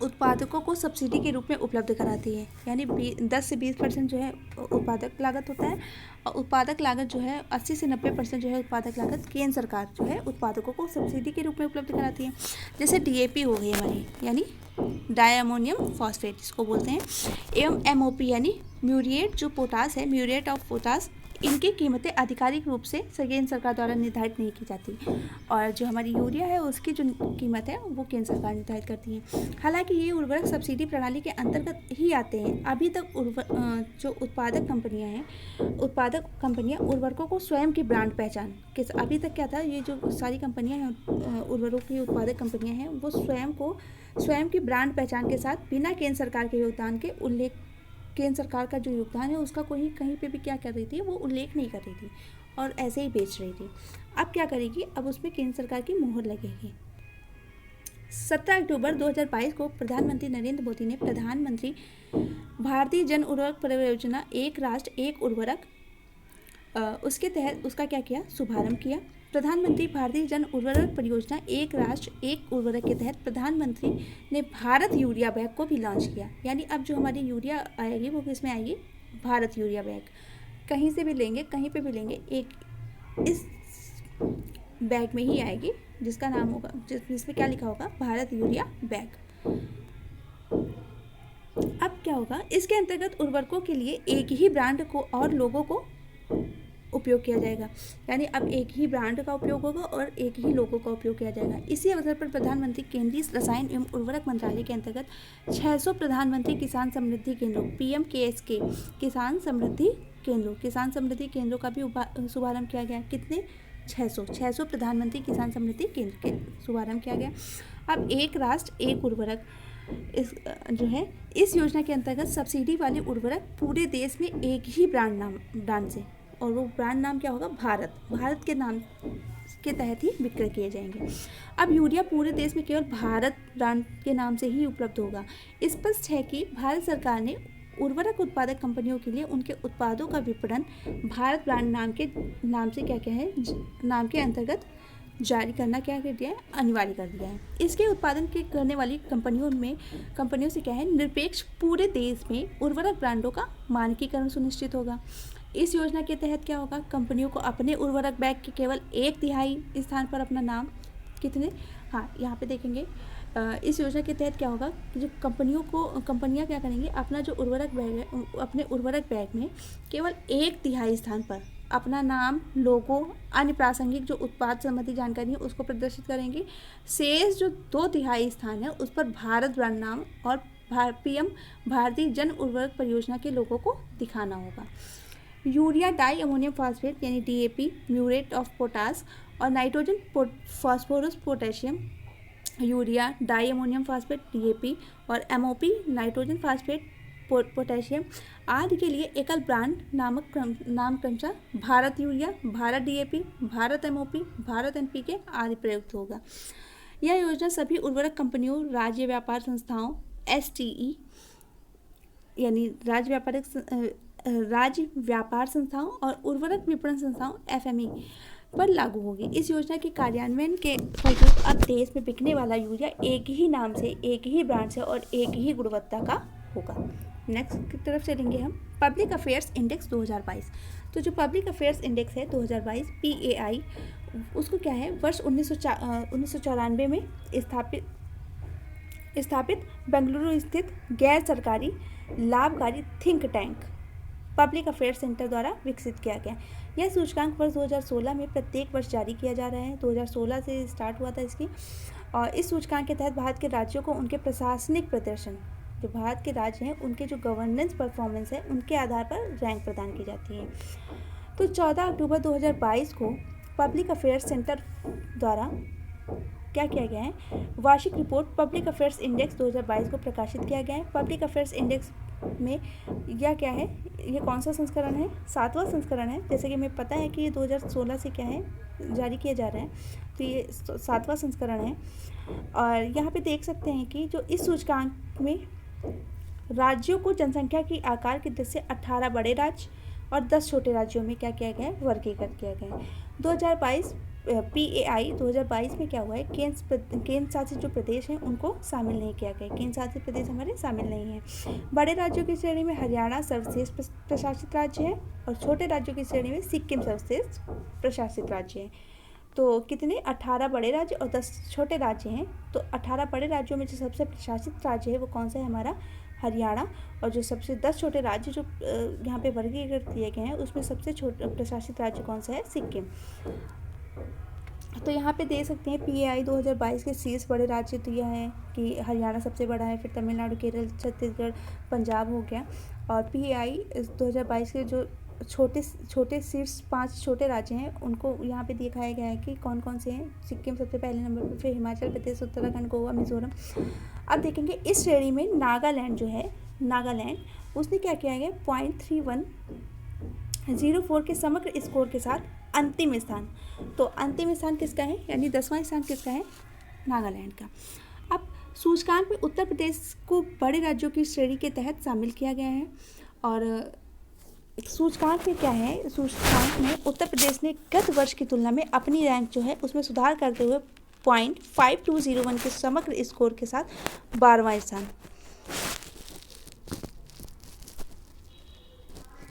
उत्पादकों को सब्सिडी के रूप में उपलब्ध कराती है। यानी 10 से 20% जो है उत्पादक लागत होता है, और उत्पादक लागत जो है 80 से 90% जो है उत्पादक लागत केंद्र सरकार जो है उत्पादकों को सब्सिडी के रूप में उपलब्ध कराती है। जैसे DAP हो गई हमारी, यानी डाई अमोनियम फॉस्फेट इसको बोलते हैं, एवं MOP यानी म्यूरिएट जो पोटास है, म्यूरिएट ऑफ पोटास, इनकी कीमतें आधिकारिक रूप से केंद्र सरकार द्वारा निर्धारित नहीं की जाती, और जो हमारी यूरिया है उसकी जो कीमत है वो केंद्र सरकार निर्धारित करती है। हालांकि ये उर्वरक सब्सिडी प्रणाली के अंतर्गत ही आते हैं। अभी तक जो उत्पादक कंपनियां उर्वरकों को स्वयं की ब्रांड पहचान के, अभी तक क्या था, ये जो सारी कंपनियां हैं उर्वरकों की उत्पादक कंपनियां हैं वो स्वयं की ब्रांड पहचान के साथ बिना केंद्र सरकार के योगदान के केंद्र सरकार का जो योगदान है उसका कहीं पे भी क्या कर रही थी, वो उल्लेख नहीं कर रही थी और ऐसे ही बेच रही थी। अब क्या करेगी, अब उसमें केंद्र सरकार की मोहर लगेगी। 17 अक्टूबर 2022 को प्रधानमंत्री नरेंद्र मोदी ने प्रधानमंत्री भारतीय जन उर्वरक परियोजना, एक राष्ट्र एक उर्वरक, उसके तहत उसका क्या किया, शुभारंभ किया। प्रधानमंत्री भारतीय जन उर्वरक परियोजना, एक राष्ट्र एक उर्वरक के तहत प्रधानमंत्री ने भारत यूरिया बैग को भी लॉन्च किया। यानी अब जो हमारी यूरिया आएगी वो किस में आएगी, भारत यूरिया बैग। कहीं से भी लेंगे, कहीं पे भी लेंगे, एक इस बैग में ही आएगी जिसका नाम होगा, जिसमें क्या लिखा होगा, भारत यूरिया बैग। अब क्या होगा, इसके अंतर्गत उर्वरकों के लिए एक ही ब्रांड को और लोगों को उपयोग किया जाएगा। यानी अब एक ही ब्रांड का उपयोग होगा और एक ही लोगों का उपयोग किया जाएगा। इसी अवसर पर प्रधानमंत्री केंद्रीय रसायन एवं उर्वरक मंत्रालय के अंतर्गत 600 प्रधानमंत्री किसान समृद्धि केंद्रों, PMKSK किसान समृद्धि केंद्रों का भी शुभारंभ किया गया। कितने, 600 प्रधानमंत्री किसान समृद्धि केंद्र के शुभारंभ किया गया। अब एक राष्ट्र एक उर्वरक, इस जो है इस योजना के अंतर्गत सब्सिडी वाले उर्वरक पूरे देश में एक ही ब्रांड से, और वो ब्रांड नाम क्या होगा, भारत के नाम के तहत ही विक्रय किए जाएंगे। अब यूरिया पूरे देश में केवल भारत ब्रांड के नाम से ही उपलब्ध होगा। स्पष्ट है कि भारत सरकार ने उर्वरक उत्पादक कंपनियों के लिए उनके उत्पादों का विपणन भारत ब्रांड नाम से क्या है नाम के अंतर्गत जारी करना क्या कर दिया है, अनिवार्य कर दिया है। इसके उत्पादन के करने वाली कंपनियों से क्या है, निरपेक्ष पूरे देश में उर्वरक ब्रांडों का मानकीकरण सुनिश्चित होगा। इस योजना के तहत क्या होगा, कंपनियों को अपने उर्वरक बैग के केवल 1/3 स्थान पर अपना नाम यहाँ पे देखेंगे। इस योजना के तहत क्या होगा कि जो कंपनियां क्या करेंगी, अपना जो उर्वरक बैग है, अपने उर्वरक बैग में केवल 1/3 स्थान पर अपना नाम, लोगो, अन्य प्रासंगिक जो उत्पाद संबंधी जानकारी है उसको प्रदर्शित करेंगे। शेष जो 2/3 स्थान है उस पर भारत ब्रांड नाम और पीएम भारतीय जन उर्वरक परियोजना के लोगों को दिखाना होगा। यूरिया डाई अमोनियम फॉस्फेट यानी DAP, म्यूरेट ऑफ पोटास और nitrogen phosphorus potassium, urea di ammonium phosphate DAP और MOP नाइट्रोजन फॉस्फेट पोटेशियम आदि के लिए एकल ब्रांड नाम क्रमशः Bharat urea, Bharat DAP, Bharat MOP, Bharat NPK आदि प्रयुक्त होगा। यह योजना सभी उर्वरक कंपनियों, राज्य व्यापार संस्थाओं STE यानी राज्य व्यापार संस्थाओं और उर्वरक विपणन संस्थाओं FME पर लागू होगी। इस योजना के कार्यान्वयन के फलस्वरूप अब देश में बिकने वाला यूरिया एक ही नाम से, एक ही ब्रांड से और एक ही गुणवत्ता का होगा। नेक्स्ट की तरफ चलेंगे हम, पब्लिक अफेयर्स इंडेक्स 2022। तो जो पब्लिक अफेयर्स इंडेक्स है 2022 PAI, उसको क्या है, वर्ष 1994 में स्थापित बेंगलुरु स्थित गैर सरकारी लाभकारी think tank public affairs centre द्वारा विकसित किया गया। यह सूचकांक वर्ष 2016 में प्रत्येक वर्ष जारी किया जा रहा है। 2016 से स्टार्ट हुआ था इसकी, और इस सूचकांक के तहत भारत के राज्यों को उनके प्रशासनिक प्रदर्शन, जो भारत के राज्य हैं उनके जो गवर्नेंस परफॉर्मेंस है उनके आधार पर रैंक प्रदान की जाती है। तो 14 अक्टूबर 2022 को पब्लिक अफेयर्स सेंटर द्वारा क्या किया गया है, वार्षिक रिपोर्ट पब्लिक अफेयर्स इंडेक्स 2022 को प्रकाशित किया गया है। पब्लिक अफेयर्स इंडेक्स में यह क्या है, ये कौन सा संस्करण है, 7वां संस्करण है। जैसे कि हमें पता है कि ये 2016 से क्या है जारी किया जा रहा है, तो ये 7वां संस्करण है। और यहाँ पे देख सकते हैं कि जो इस सूचकांक में राज्यों को जनसंख्या की आकार की दृष्टि से 18 बड़े राज्य और 10 छोटे राज्यों में क्या किया गया है, वर्गीकृत किया गया है। 2022 PAI 2022 में क्या हुआ है, केंद्र शासित जो प्रदेश हैं उनको शामिल नहीं किया गया। केंद्र शासित प्रदेश हमारे शामिल नहीं हैं। बड़े राज्यों की श्रेणी में हरियाणा सर्वश्रेष्ठ प्रशासित राज्य है और छोटे राज्यों की श्रेणी में सिक्किम सर्वश्रेष्ठ प्रशासित राज्य है। तो कितने, 18 बड़े राज्य और 10 छोटे राज्य हैं। तो 18 बड़े राज्यों में जो सबसे प्रशासित राज्य है वो कौन सा है, हमारा हरियाणा। और जो सबसे 10 छोटे राज्य जो यहाँ पे वर्गीकृत किए गए हैं उसमें सबसे छोटा प्रशासित राज्य कौन सा है, सिक्किम। तो यहाँ पे दे सकते हैं PAI 2022 के शीर्ष बड़े राज्य दिया है कि हरियाणा सबसे बड़ा है, फिर तमिलनाडु, केरल, छत्तीसगढ़, पंजाब हो गया। और PAI 2022 के जो छोटे शीर्ष 5 छोटे राज्य हैं उनको यहाँ पे दिखाया गया है कि कौन कौन से हैं। सिक्किम सबसे पहले नंबर पर, फिर हिमाचल प्रदेश, उत्तराखंड, गोवा, मिजोरम। अब देखेंगे इस श्रेणी में नागालैंड जो है, नागालैंड उसने क्या किया है, 0.3104 के समग्र स्कोर के साथ अंतिम स्थान। तो अंतिम स्थान किसका है, यानी 10वां स्थान किसका है, नागालैंड का। अब सूचकांक में उत्तर प्रदेश को बड़े राज्यों की श्रेणी के तहत शामिल किया गया है। और सूचकांक में क्या है, सूचकांक में उत्तर प्रदेश ने गत वर्ष की तुलना में अपनी रैंक जो है उसमें सुधार करते हुए 0.5201 के समग्र स्कोर के साथ 12वां स्थान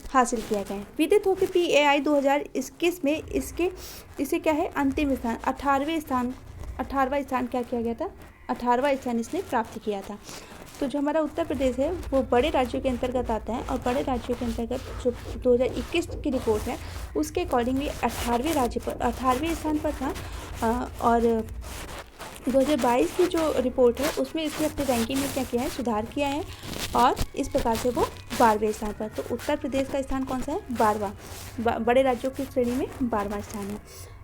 हासिल किया गया है। विदित हो कि PAI 2021 में इसे क्या है, अंतिम स्थान 18वां स्थान क्या किया गया था, 18वां स्थान इसने प्राप्त किया था। तो जो हमारा उत्तर प्रदेश है वो बड़े राज्यों के अंतर्गत आता है, और बड़े राज्यों के अंतर्गत जो 2021 की रिपोर्ट है उसके अकॉर्डिंग ये 18वें स्थान पर था। और 2022 की जो रिपोर्ट है उसमें इसने अपनी रैंकिंग में क्या किया है, सुधार किया है, और इस प्रकार से वो 12वें स्थान पर। तो उत्तर प्रदेश का स्थान कौन सा है, 12वां, बड़े राज्यों की श्रेणी में 12वां स्थान है।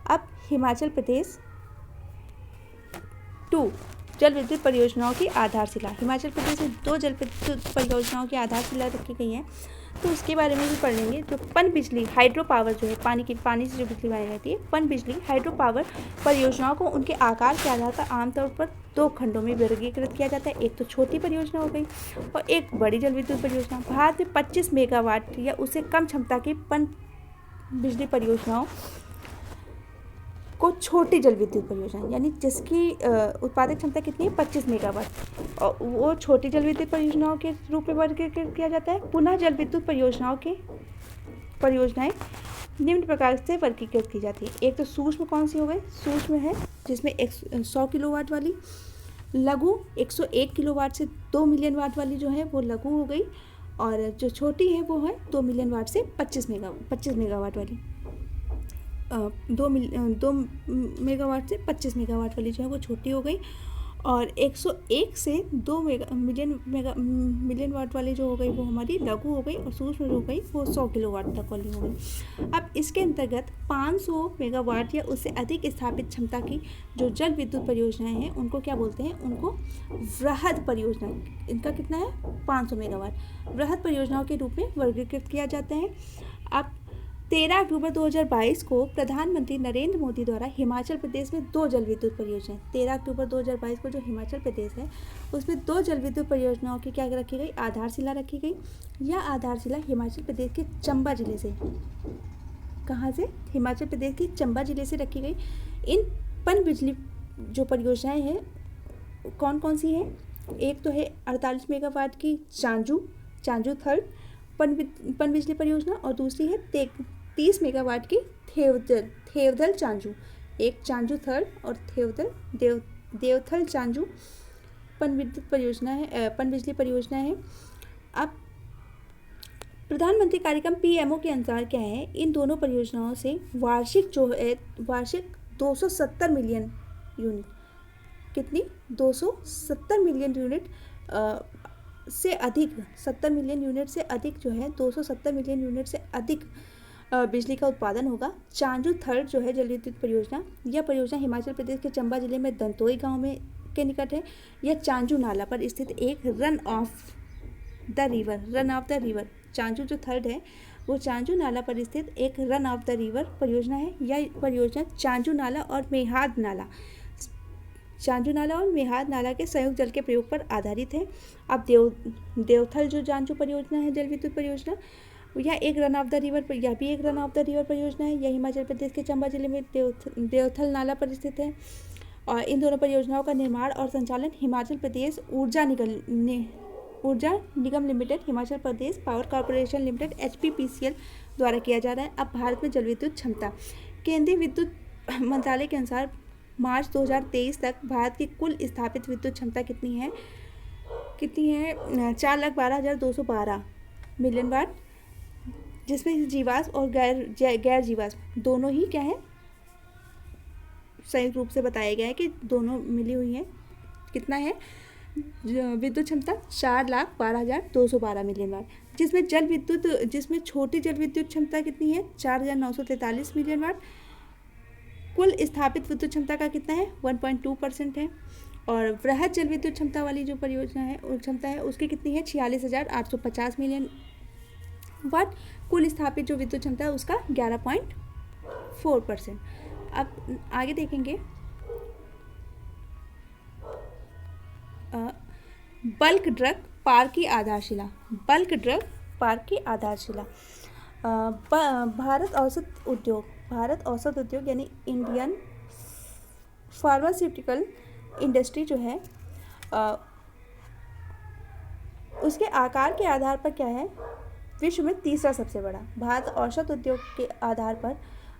अब हिमाचल प्रदेश 2, जल विद्युत परियोजनाओं की आधारशिला। हिमाचल प्रदेश में 2 जल विद्युत परियोजनाओं की आधारशिला रखी गई है, तो उसके बारे में भी पढ़ लेंगे। जो पन बिजली हाइड्रो पावर जो है, पानी से जो बिजली बनाई जाती है, पन बिजली हाइड्रो पावर परियोजनाओं को उनके आकार के आधार पर आमतौर पर 2 खंडों में वर्गीकृत किया जाता है। एक तो छोटी परियोजना हो गई और एक बड़ी जल विद्युत परियोजना। भारत में 25 मेगावाट या उससे कम क्षमता की पन बिजली परियोजनाओं को छोटी जल विद्युत परियोजना, यानी जिसकी उत्पादक क्षमता कितनी है, 25 मेगावाट, और वो छोटी जल विद्युत परियोजनाओं के रूप में वर्गीकृत किया जाता है। पुनः जल विद्युत परियोजनाएं निम्न प्रकार से वर्गीकृत की जाती है। एक तो सूक्ष्म कौन सी हो गई, सूक्ष्म है जिसमें 100 किलोवाट वाली। लघु 101 किलोवाट से 2 मिलियन वाट वाली जो है वो लघु हो गई, और जो छोटी है वो है 2 मिलियन वाट से 25 मेगावाट वाली। 2 मेगावाट से 25 मेगावाट वाली जो है वो छोटी हो गई, और 101 से 2 मिलियन वाट वाली जो हो गई वो हमारी लघु हो गई, और सूक्ष्म जो हो गई वो 100 किलोवाट तक वाली हो गई। अब इसके अंतर्गत 500 मेगावाट या उससे अधिक स्थापित क्षमता की जो जल विद्युत परियोजनाएं हैं उनको क्या बोलते हैं, उनको वृहद परियोजना। इनका कितना है, 500 मेगावाट वृहद परियोजनाओं के रूप में वर्गीकृत किया जाता है। अब 13 अक्टूबर 2022 को प्रधानमंत्री नरेंद्र मोदी द्वारा हिमाचल प्रदेश में 2 जल विद्युत परियोजनाएं, 13 अक्टूबर 2022 को जो हिमाचल प्रदेश है उसमें 2 जल विद्युत परियोजनाओं की क्या रखी गई, आधारशिला रखी गई। यह आधारशिला हिमाचल प्रदेश के चंबा जिले से, कहाँ से, हिमाचल प्रदेश के चंबा जिले से रखी गई। इन पन बिजली जो परियोजनाएँ हैं कौन कौन सी हैं, एक तो है 48 मेगावाट की चांजू थर्ड पन बिजली परियोजना, और दूसरी है 30 मेगावाट की थेवधल चांजू। एक चांजू थर्ड और देवथल चांजू पन बिजली परियोजना है। अब प्रधानमंत्री कार्यक्रम PMO के अनुसार क्या है, इन दोनों परियोजनाओं से वार्षिक 270 मिलियन यूनिट, कितनी, 270 मिलियन यूनिट से अधिक, 70 मिलियन यूनिट से अधिक जो है, 270 मिलियन यूनिट से अधिक बिजली का उत्पादन होगा। चांजू थर्ड जो है जल विद्युत परियोजना, यह परियोजना हिमाचल प्रदेश के चंबा जिले में दंतोई गांव में के निकट है। यह चांजू नाला पर स्थित एक run of the river, Chanju जो थर्ड है वो चांजू नाला पर स्थित एक रन ऑफ द रिवर परियोजना है। यह परियोजना चांजू नाला और मेहाद नाला के संयुक्त जल के प्रयोग पर आधारित है। अब देवथल जो चांजू परियोजना है जल विद्युत परियोजना, यह भी एक रन ऑफ द रिवर परियोजना है। यह हिमाचल प्रदेश के चंबा जिले में देवथल नाला पर स्थित है, और इन दोनों परियोजनाओं का निर्माण और संचालन हिमाचल प्रदेश ऊर्जा निगम limited, Himachal Pradesh power corporation limited HPPCL द्वारा किया जा रहा है। अब भारत में जल विद्युत क्षमता, केंद्रीय विद्युत मंत्रालय के अनुसार मार्च 2023 तक भारत की कुल स्थापित विद्युत क्षमता कितनी है 4,12,212 मिलियन वाट, जिसमें जीवाश्म और गैर जीवाश्म दोनों ही क्या है, संयुक्त रूप से बताया गया है कि दोनों मिली हुई हैं। कितना है विद्युत क्षमता, 4,12,212 मिलियन वाट, जिसमें छोटी जल विद्युत क्षमता कितनी है, 4,943 मिलियन वाट। कुल स्थापित विद्युत क्षमता का कितना है, 1.2% है। और वृहद जल विद्युत क्षमता वाली जो परियोजना है क्षमता है उसकी कितनी है, 46,850 मिलियन वाट। कुल स्थापित जो विद्युत क्षमता है उसका 11.4%। अब आगे देखेंगे बल्क ड्रग पार्क की आधारशिला। भारत औसत उद्योग यानी इंडियन फार्मास्यूटिकल इंडस्ट्री जो है उसके आकार के आधार पर क्या है, विश्व में तीसरा सबसे बड़ा। भारत औसत उद्योग के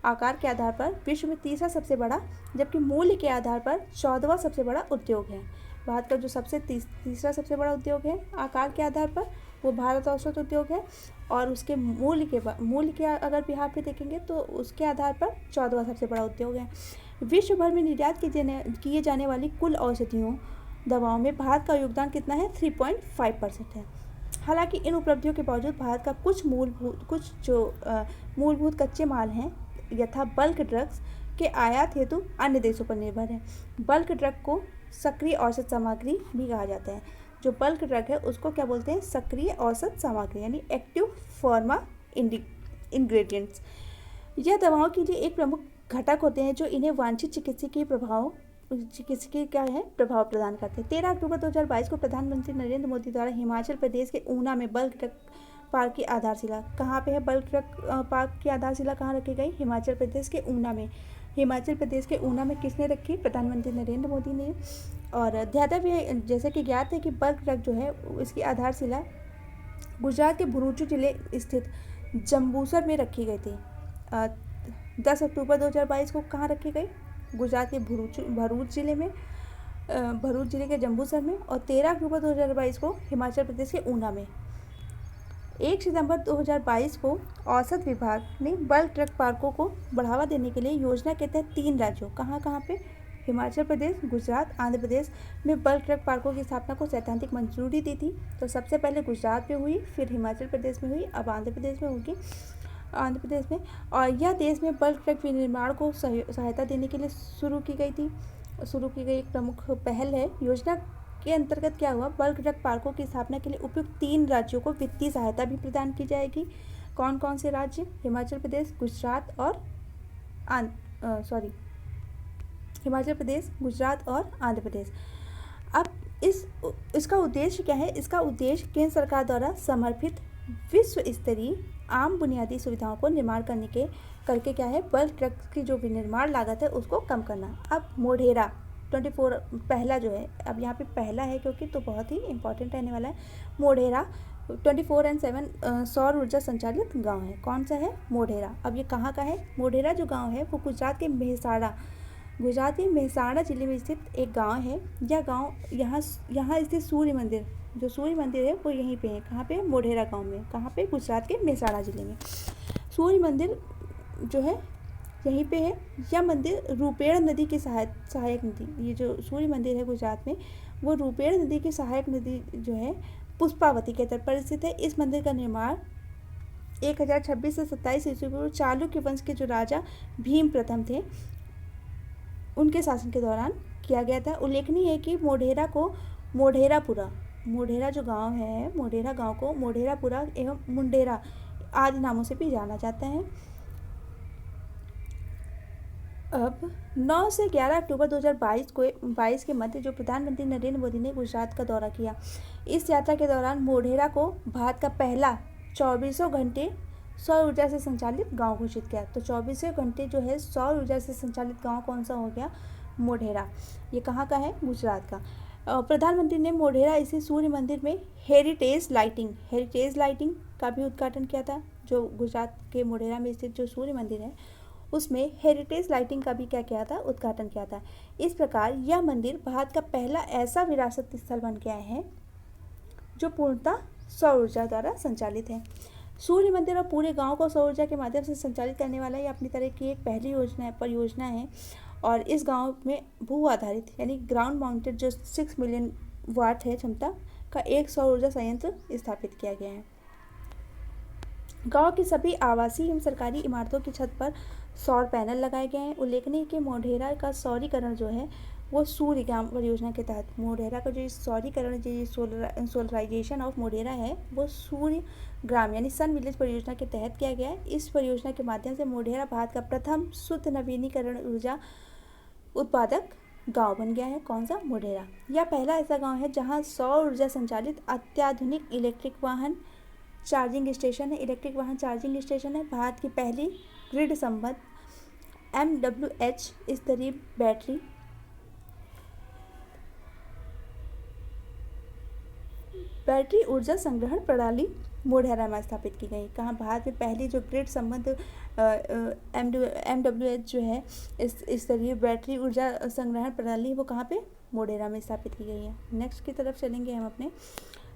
आकार के आधार पर विश्व में तीसरा सबसे बड़ा, जबकि मूल्य के आधार पर 14वां सबसे बड़ा उद्योग है। भारत का जो तीसरा सबसे बड़ा उद्योग है आकार के आधार पर वो भारत औसत उद्योग है, और उसके मूल्य के अगर बिहार पे देखेंगे तो उसके आधार पर 14वां सबसे बड़ा उद्योग है। विश्व भर में निर्यात किए जाने वाली कुल औषधियों दवाओं में भारत का योगदान कितना है, 3.5% है। हालांकि इन उपलब्धियों के बावजूद भारत का कुछ मूलभूत कच्चे माल हैं यथा बल्क ड्रग्स के आयात हेतु अन्य देशों पर निर्भर है। बल्क ड्रग को सक्रिय औसत सामग्री भी कहा जाता है। जो बल्क ड्रग है उसको क्या बोलते हैं? सक्रिय औसत सामग्री, यानी एक्टिव फार्मा इंग्रेडिएंट्स। यह दवाओं के लिए एक प्रमुख घटक होते हैं जो इन्हें वांछित चिकित्सकीय क्या है प्रभाव प्रदान करते हैं। 13 अक्टूबर 2022 को प्रधानमंत्री नरेंद्र मोदी द्वारा हिमाचल प्रदेश के ऊना में बल्क ड्रग पार्क की आधारशिला, कहाँ पे है बल्क ड्रग पार्क की आधारशिला कहाँ रखी गई? हिमाचल प्रदेश के ऊना में। हिमाचल प्रदेश के ऊना में किसने रखी? प्रधानमंत्री नरेंद्र मोदी ने। और ध्यातव्य जैसे कि ज्ञात है कि बल्क ड्रग जो है इसकी आधारशिला गुजरात के भरूच जिले स्थित जंबूसर में रखी गई थी। 10 अक्टूबर 2022 को कहाँ रखी गई? गुजरात के भरूच जिले में, भरूच जिले के जंबूसर में। और 13 अक्टूबर 2022 को हिमाचल प्रदेश के ऊना में। 1 सितंबर 2022 को औषध विभाग ने बल्क ड्रग पार्कों को बढ़ावा देने के लिए योजना के तहत 3 राज्यों कहाँ पे? हिमाचल प्रदेश, गुजरात, आंध्र प्रदेश में बल्क ड्रग पार्कों की स्थापना को सैद्धांतिक मंजूरी दी थी। तो सबसे पहले गुजरात में हुई, फिर हिमाचल प्रदेश में हुई, अब आंध्र प्रदेश में होगी, आंध्र प्रदेश में। और यह देश में बल्क ड्रग विनिर्माण को सहायता देने के लिए शुरू की गई एक प्रमुख पहल है। योजना के अंतर्गत क्या हुआ? बल्क ड्रग पार्कों की स्थापना के लिए उपयुक्त 3 राज्यों को वित्तीय सहायता भी प्रदान की जाएगी। कौन कौन से राज्य? हिमाचल प्रदेश, गुजरात और हिमाचल प्रदेश, गुजरात और आंध्र प्रदेश। अब इसका उद्देश्य क्या है? इसका उद्देश्य केंद्र सरकार द्वारा समर्पित विश्व स्तरीय आम बुनियादी सुविधाओं को निर्माण करके क्या है? बल्क ड्रग की जो विनिर्माण लागत है उसको कम करना। अब मोढेरा 24 पहला जो है, अब यहाँ पे पहला है क्योंकि तो बहुत ही इंपॉर्टेंट रहने वाला है। मोढेरा 24/7 सौर ऊर्जा संचालित गांव है। कौन सा है? मोढेरा। अब ये कहाँ का है? मोढेरा जो गांव है वो गुजरात के मेहसाणा जिले में स्थित एक गांव है। यह गांव यहाँ स्थित सूर्य मंदिर है वो यहीं पे है। कहाँ पे? मोढेरा गांव में। कहाँ पे? गुजरात के मेहसाणा जिले में। सूर्य मंदिर जो है यहीं पे है। यह मंदिर रूपेण नदी की सहायक नदी, ये जो सूर्य मंदिर है गुजरात में, वो रूपेण नदी की सहायक नदी जो है पुष्पावती के तट पर स्थित है। इस मंदिर का निर्माण 1026 से 27 ईस्वी पूर्व चालुक्य वंश के जो राजा भीम प्रथम थे उनके शासन के दौरान किया गया था। उल्लेखनीय है कि मोढेरा जो गांव है, मोढेरा गांव को मोढेरापुरा एवं मुंडेरा आदि नामों से भी जाना जाता है। अब 9 से 11 अक्टूबर 2022 के मध्य जो प्रधानमंत्री नरेंद्र मोदी ने गुजरात का दौरा किया, इस यात्रा के दौरान मोढेरा को भारत का पहला 24 घंटे सौर ऊर्जा से संचालित गांव घोषित किया। तो 24 घंटे जो है सौर ऊर्जा से संचालित गांव कौन सा हो गया? मोढेरा। ये कहाँ का है? गुजरात का। प्रधानमंत्री ने मोढेरा स्थित सूर्य मंदिर में हेरिटेज लाइटिंग का भी उद्घाटन किया था। जो गुजरात के मोढेरा में स्थित जो सूर्य मंदिर है उसमें हेरिटेज लाइटिंग का भी क्या किया था? उद्घाटन किया था। इस प्रकार यह मंदिर भारत का पहला ऐसा विरासत स्थल बन गया है जो पूर्णतः सौर ऊर्जा द्वारा संचालित है। सूर्य मंदिर और पूरे गांव को सौर ऊर्जा के माध्यम से संचालित करने वाला ये अपनी तरह की एक पहली परियोजना है। और इस गांव में भू आधारित यानी ग्राउंड माउंटेड जो 6 मिलियन वाट है क्षमता का एक सौर ऊर्जा संयंत्र स्थापित किया गया है। गांव की सभी आवासीय एवं सरकारी इमारतों की छत पर सौर पैनल लगाए गए हैं। उल्लेखनीय कि मोढेरा का सौरीकरण जो है वो सूर्य ग्राम परियोजना के तहत मोढेरा का जो सौरीकरण जो सोलराइजेशन ऑफ मोढेरा है वो सूर्य ग्राम यानी सन विलेज परियोजना के तहत किया गया है। इस परियोजना के माध्यम से मोढेरा भारत का प्रथम शुद्ध नवीनीकरण ऊर्जा उत्पादक गांव बन गया है। कौन सा? मोढेरा। यह पहला ऐसा गांव है जहां सौर ऊर्जा संचालित अत्याधुनिक इलेक्ट्रिक वाहन चार्जिंग स्टेशन है। भारत की पहली ग्रिड संबद्ध MWH स्तरीय बैटरी ऊर्जा संग्रहण प्रणाली मोढेरा में स्थापित की गई। कहाँ? भारत में पहली जो ग्रिड संबद्ध MWH जो है इस स्तरीय बैटरी ऊर्जा संग्रहण प्रणाली वो कहाँ पे? मोढेरा में स्थापित की गई है। नेक्स्ट की तरफ चलेंगे हम अपने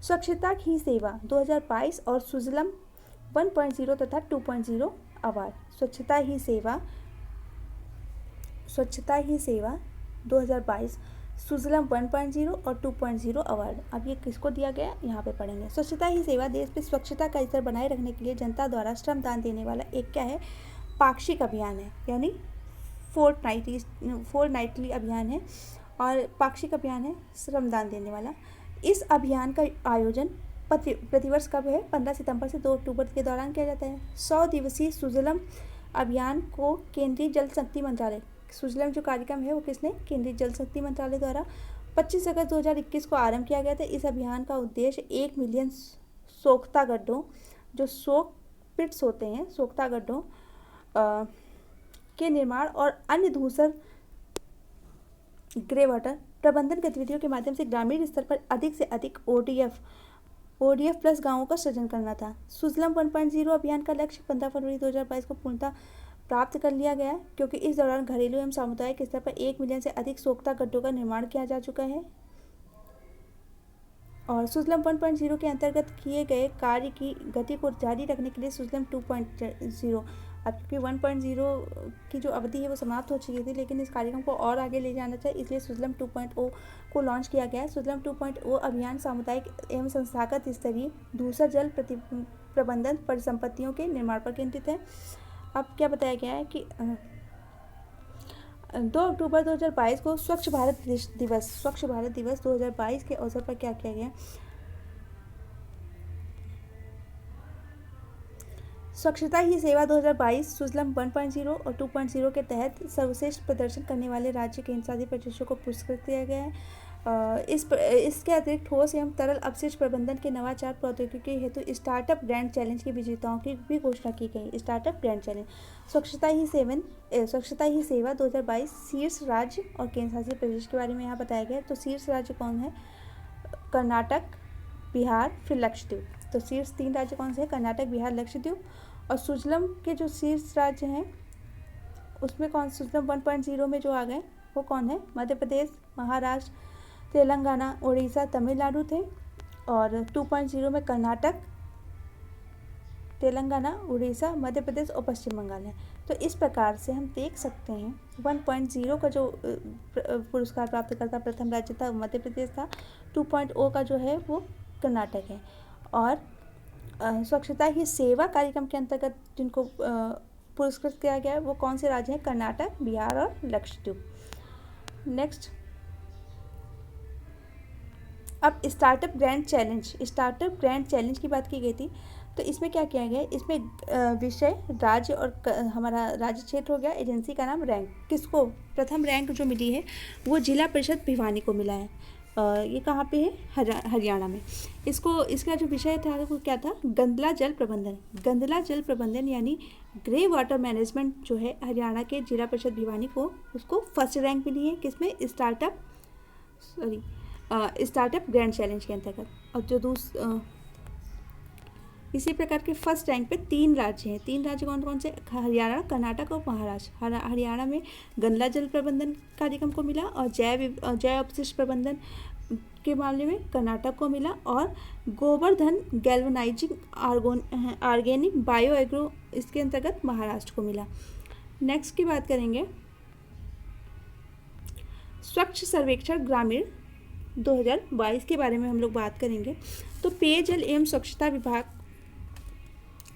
स्वच्छता ही सेवा 2022 और सुजलम 1.0 तथा 2.0 अवार्ड। स्वच्छता ही सेवा 2022 सुजलम 1.0 और 2.0 अवार्ड। अब ये किसको दिया गया? यहाँ पे पढ़ेंगे। स्वच्छता ही सेवा देश में स्वच्छता का स्तर बनाए रखने के लिए जनता द्वारा श्रमदान देने वाला एक क्या है? पाक्षिक अभियान है, यानी फोर्टनाइटली अभियान है। और पाक्षिक अभियान है श्रमदान देने वाला। इस अभियान का आयोजन प्रतिवर्ष कब है? 15 सितंबर से 2 अक्टूबर के दौरान किया जाता है। 100 दिवसीय सुजलम अभियान को केंद्रीय जल शक्ति मंत्रालय, सुजलम जो कार्यक्रम है वो किसने? केंद्रीय जल शक्ति मंत्रालय द्वारा 25 अगस्त 2021 को आरंभ किया गया था। इस अभियान का उद्देश्य 1 मिलियन सोख्ता गड्ढों, जो सोक पिट्स होते हैं, सोख्ता गड्ढों के निर्माण और अन्य धूसर ग्रे वाटर प्रबंधन गतिविधियों के माध्यम से ग्रामीण स्तर पर अधिक से अधिक ODF प्लस गांवों का सृजन करना था। सुजलम 1.0 अभियान का लक्ष्य 15 फरवरी 2022 को पूर्णतः प्राप्त कर लिया गया, क्योंकि इस दौरान घरेलू एवं सामुदायिक स्तर पर 1 मिलियन से अधिक सोख्ता गड्ढों का निर्माण किया जा चुका है। और सुजलम 1.0 के अंतर्गत किए गए कार्य की गति को जारी रखने के लिए सुजलम 2.0, अब क्योंकि 1.0 की जो अवधि है वो समाप्त हो चुकी थी, लेकिन इस कार्यक्रम को और आगे ले जाना चाहिए, इसलिए सुजलम 2.0 को लॉन्च किया गया है। सुजलम 2.0 अभियान सामुदायिक एवं संस्थागत स्तरीय दूसरा जल प्रबंधन परिसंपत्तियों के निर्माण पर केंद्रित है। अब क्या बताया गया है कि 2 अक्टूबर 2022 को स्वच्छ भारत दिवस 2022 के अवसर पर क्या किया गया? स्वच्छता ही सेवा 2022 सुजलम 1.0 और 2.0 के तहत सर्वश्रेष्ठ प्रदर्शन करने वाले राज्य केंद्रशासित प्रदेशों को पुरस्कृत किया गया है। इसके अतिरिक्त ठोस एवं तरल अपशिष्ट प्रबंधन के नवाचार प्रौद्योगिकी हेतु स्टार्टअप ग्रैंड चैलेंज के विजेताओं की भी घोषणा की गई। स्टार्टअप ग्रैंड चैलेंज स्वच्छता ही सेवा 2022 शीर्ष राज्य और केंद्रशासित प्रदेश के बारे में यहाँ बताया गया है। तो शीर्ष राज्य कौन है? कर्नाटक, बिहार, फिर लक्षद्वीप। तो शीर्ष 3 राज्य कौन से हैं? कर्नाटक, बिहार, लक्षद्वीप। और सुजलम के जो शीर्ष राज्य हैं उसमें कौन? सुजलम 1.0 में जो आ गए वो कौन है? मध्य प्रदेश, महाराष्ट्र, तेलंगाना, उड़ीसा, तमिलनाडु थे। और 2.0 में कर्नाटक, तेलंगाना, उड़ीसा, मध्य प्रदेश और पश्चिम बंगाल है। तो इस प्रकार से हम देख सकते हैं 1.0 का जो पुरस्कार प्राप्त करता प्रथम राज्य था मध्य प्रदेश था, 2.0 का जो है वो कर्नाटक है। और स्वच्छता ही सेवा कार्यक्रम के अंतर्गत जिनको पुरस्कृत किया गया है वो कौन से राज्य हैं? कर्नाटक, बिहार और लक्षद्वीप। नेक्स्ट, अब स्टार्टअप ग्रैंड चैलेंज की बात की गई थी। तो इसमें क्या किया गया है? इसमें विषय राज्य और हमारा राज्य क्षेत्र हो गया, एजेंसी का नाम, रैंक किसको? प्रथम रैंक जो मिली है वो जिला परिषद भिवानी को मिला है। ये कहाँ पे है? हरियाणा में। इसका जो विषय था वो क्या था? गंदला जल प्रबंधन यानी ग्रे वाटर मैनेजमेंट जो है हरियाणा के जिला परिषद भिवानी को उसको फर्स्ट रैंक मिली है। किसमें? स्टार्टअप ग्रैंड चैलेंज के अंतर्गत। और जो इसी प्रकार के फर्स्ट रैंक पे 3 राज्य हैं। 3 राज्य कौन कौन से? हरियाणा, कर्नाटक और महाराष्ट्र। हरियाणा में गंदला जल प्रबंधन कार्यक्रम को मिला और जैव अपशिष्ट प्रबंधन के मामले में कर्नाटक को मिला, और Govardhan galvanising organic bio agro इसके अंतर्गत महाराष्ट्र को मिला। नेक्स्ट की बात करेंगे स्वच्छ सर्वेक्षण ग्रामीण 2022 के बारे में हम लोग बात करेंगे। तो पेयजल एवं स्वच्छता विभाग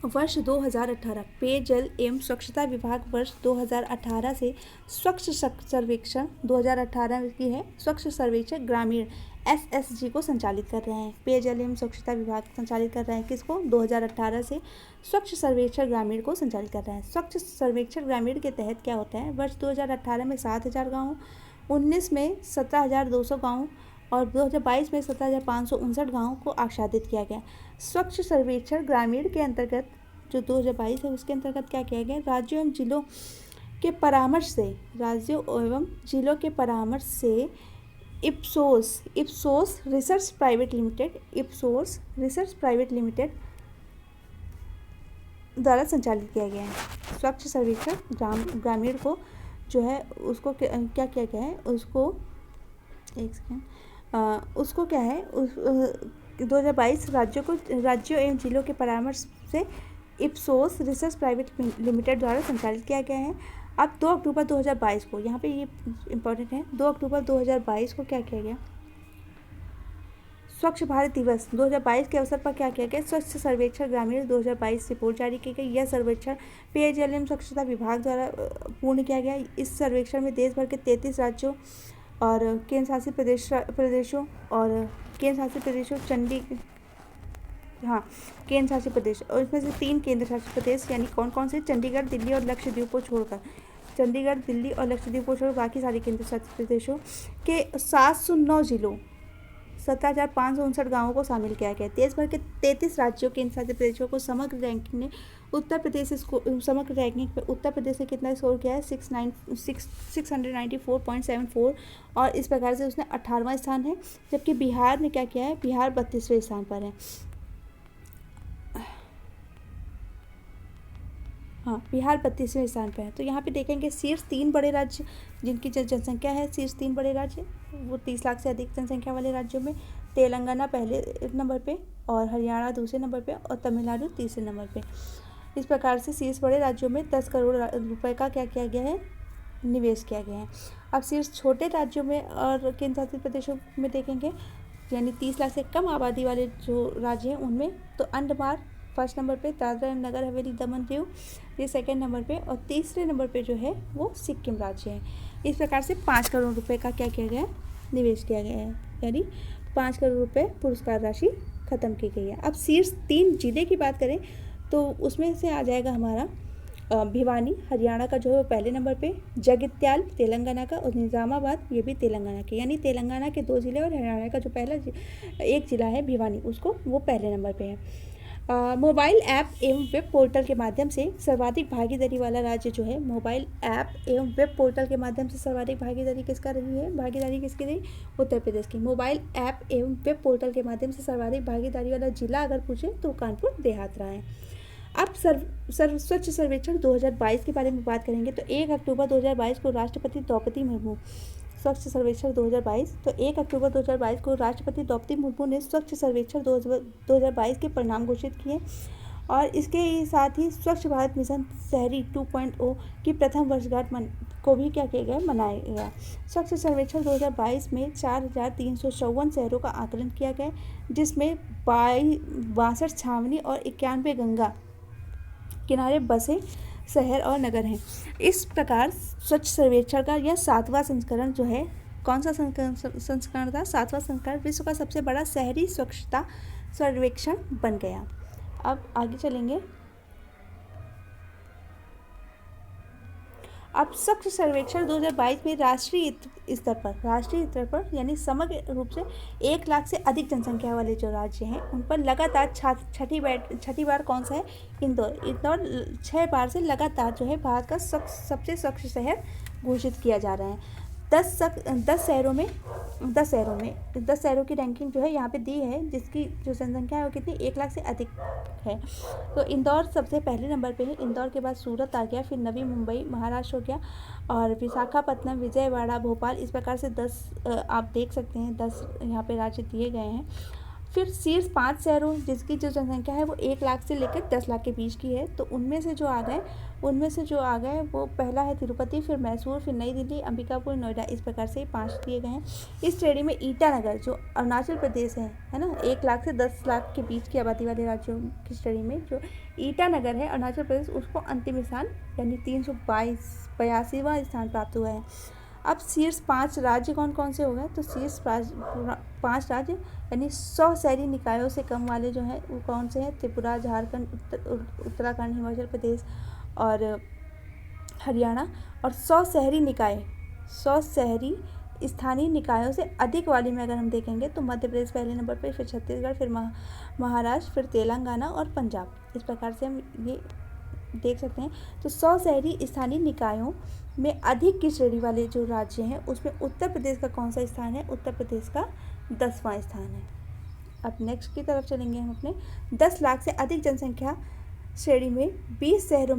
वर्ष 2018 पेयजल एवं स्वच्छता विभाग वर्ष 2018 से स्वच्छ सर्वेक्षण 2018 की है स्वच्छ सर्वेक्षण ग्रामीण SSG को संचालित कर रहे हैं। पेयजल एवं स्वच्छता विभाग संचालित कर रहे हैं किसको? 2018 से स्वच्छ सर्वेक्षण ग्रामीण को संचालित कर रहे हैं। स्वच्छ सर्वेक्षण ग्रामीण के तहत क्या होता है? वर्ष 2018 में 7,000 गाँव, 19 में 17,200 गाँव और 2022 में 17,559 गाँवों को आच्छादित किया गया। स्वच्छ सर्वेक्षण ग्रामीण के अंतर्गत जो 2022 है उसके अंतर्गत क्या किया गया? राज्यों एवं जिलों के परामर्श से इप्सोस रिसर्च प्राइवेट लिमिटेड द्वारा संचालित किया गया है। स्वच्छ सर्वेक्षण ग्रामीण को जो है उसको क्या किया गया है? उसको क्या है? 2022 राज्यों एवं जिलों के परामर्श से इप्सोस रिसर्च प्राइवेट लिमिटेड द्वारा संचालित किया गया है। अब 2 अक्टूबर 2022 को, यहाँ पे ये इम्पोर्टेंट है, 2 अक्टूबर 2022 को क्या किया गया? स्वच्छ भारत दिवस 2022 के अवसर पर क्या किया गया? स्वच्छ सर्वेक्षण ग्रामीण 2022 रिपोर्ट जारी की गई। यह सर्वेक्षण पेयजल एवं स्वच्छता विभाग द्वारा पूर्ण किया गया। इस सर्वेक्षण में देश भर के 33 राज्यों और केंद्र शासित प्रदेशों और केंद्र शासित प्रदेशों केंद्र शासित प्रदेश, और इसमें से 3 केंद्र शासित प्रदेश यानी कौन कौन से? चंडीगढ़, दिल्ली और लक्षद्वीप को छोड़कर। चंडीगढ़, दिल्ली और लक्षद्वीप को छोड़ बाकी सारे केंद्र शासित प्रदेशों के 709 जिलों 17,559 गाँवों को शामिल किया गया। देश भर के 33 राज्यों केंद्र शासित प्रदेशों को समग्र रैंकिंग ने उत्तर प्रदेश समग्र रैंकिंग पे उत्तर प्रदेश ने कितना स्कोर किया है? 694.74, और इस प्रकार से उसने 18वां स्थान है। जबकि बिहार ने क्या किया है? बिहार 32वें स्थान पर है। बिहार 32वें स्थान पर है। तो यहाँ पे देखेंगे शीर्ष 3 बड़े राज्य जिनकी जनसंख्या है, शीर्ष 3 बड़े राज्य वो 30 लाख से अधिक जनसंख्या वाले राज्यों में तेलंगाना पहले नंबर पे, और हरियाणा दूसरे नंबर पे, और तमिलनाडु तीसरे नंबर पे। इस प्रकार से शीर्ष बड़े राज्यों में 10 करोड़ रुपए का क्या किया गया है? निवेश किया गया है। अब शीर्ष छोटे राज्यों में और केंद्र शासित प्रदेशों में देखेंगे, यानी 30 लाख से कम आबादी वाले जो राज्य हैं उनमें, तो अंडमान फर्स्ट नंबर पे, दादरा एंड नगर हवेली, दमन दीव ये सेकेंड नंबर पे, और तीसरे नंबर पे जो है वो सिक्किम राज्य है। इस प्रकार से 5 करोड़ रुपए का क्या किया गया है? निवेश किया गया है, यानी 5 करोड़ रुपए पुरस्कार राशि खत्म की गई है। अब शीर्ष 3 जिले की बात करें तो उसमें से आ जाएगा हमारा भिवानी हरियाणा का जो है पहले नंबर पे, जगित्याल तेलंगाना का, और निज़ामाबाद ये भी तेलंगाना के, यानी तेलंगाना के 2 जिले और हरियाणा का जो पहला एक जिला है भिवानी उसको वो पहले नंबर पे है। मोबाइल ऐप एवं वेब पोर्टल के माध्यम से सर्वाधिक भागीदारी वाला राज्य जो है, मोबाइल ऐप एवं वेब पोर्टल के माध्यम से सर्वाधिक भागीदारी किसकी रही? उत्तर प्रदेश की। मोबाइल ऐप एवं वेब पोर्टल के माध्यम से सर्वाधिक भागीदारी वाला जिला अगर पूछे तो कानपुर देहात रहा है। अब स्वच्छ सर्वेक्षण 2022 के बारे में बात करेंगे तो 1 अक्टूबर 2022 को राष्ट्रपति द्रौपदी मुर्मू स्वच्छ सर्वेक्षण 2022, तो 1 अक्टूबर 2022 को राष्ट्रपति द्रौपदी मुर्मू ने स्वच्छ सर्वेक्षण 2022 के परिणाम घोषित किए, और इसके साथ ही स्वच्छ भारत मिशन शहरी 2.0 की प्रथम वर्षगांठ को भी क्या किया गया? मनाया गया। स्वच्छ सर्वेक्षण 2022 में 4,354 शहरों का आकलन किया गया, जिसमें 62 छावनी और 91 गंगा किनारे बसे शहर और नगर हैं। इस प्रकार स्वच्छ सर्वेक्षण का यह 7वां संस्करण जो है, कौन सा संस्करण था? 7वां संस्करण विश्व का सबसे बड़ा शहरी स्वच्छता सर्वेक्षण बन गया। अब आगे चलेंगे। अब स्वच्छ सर्वेक्षण 2022 में राष्ट्रीय स्तर पर यानी समग्र रूप से 1 लाख से अधिक जनसंख्या वाले जो राज्य हैं उन पर लगातार छठी बार कौन सा है? इंदौर 6 बार से लगातार जो है भारत का सबसे स्वच्छ शहर घोषित किया जा रहा है। 10 शहरों की रैंकिंग जो है यहाँ पे दी है, जिसकी जो जनसंख्या है वो कितनी? 1 लाख से अधिक है। तो इंदौर सबसे पहले नंबर पे है। इंदौर के बाद सूरत आ गया, फिर नवी मुंबई महाराष्ट्र हो गया, और विशाखापत्तनम, विजयवाड़ा, भोपाल, इस प्रकार से 10 आप देख सकते हैं 10 यहाँ पे राज्य दिए गए हैं। फिर शीर्ष 5 शहरों जिसकी जो जनसंख्या है वो 1 लाख से लेकर 10 लाख के बीच की है, तो उनमें से जो आ गए वो पहला है तिरुपति, फिर मैसूर, फिर नई दिल्ली, अंबिकापुर, नोएडा, इस प्रकार से 5 दिए गए हैं। इस श्रेणी में ईटानगर जो अरुणाचल प्रदेश है ना, 1 लाख से 10 लाख के बीच की आबादी वाले राज्यों की श्रेणी में जो ईटानगर है अरुणाचल प्रदेश, उसको अंतिम स्थान यानी 382वां स्थान प्राप्त हुआ है। अब शीर्ष 5 राज्य कौन कौन से हो गए? तो शीर्ष 5 राज्य यानी 100 शहरी निकायों से कम वाले जो हैं वो कौन से हैं? त्रिपुरा, झारखंड, उत्तराखंड, हिमाचल प्रदेश और हरियाणा। और 100 शहरी स्थानीय निकायों से अधिक वाले में अगर हम देखेंगे तो मध्य प्रदेश पहले नंबर पर, फिर छत्तीसगढ़, फिर महाराष्ट्र, फिर तेलंगाना और पंजाब। इस प्रकार से हम ये देख सकते हैं। तो 100 शहरी स्थानीय निकायों में अधिक की श्रेणी वाले जो राज्य हैं उसमें उत्तर प्रदेश का कौन सा स्थान है? उत्तर प्रदेश का 10वां स्थान है। अब नेक्स्ट की तरफ चलेंगे हम अपने 10 लाख से अधिक जनसंख्या श्रेणी में 20 शहरों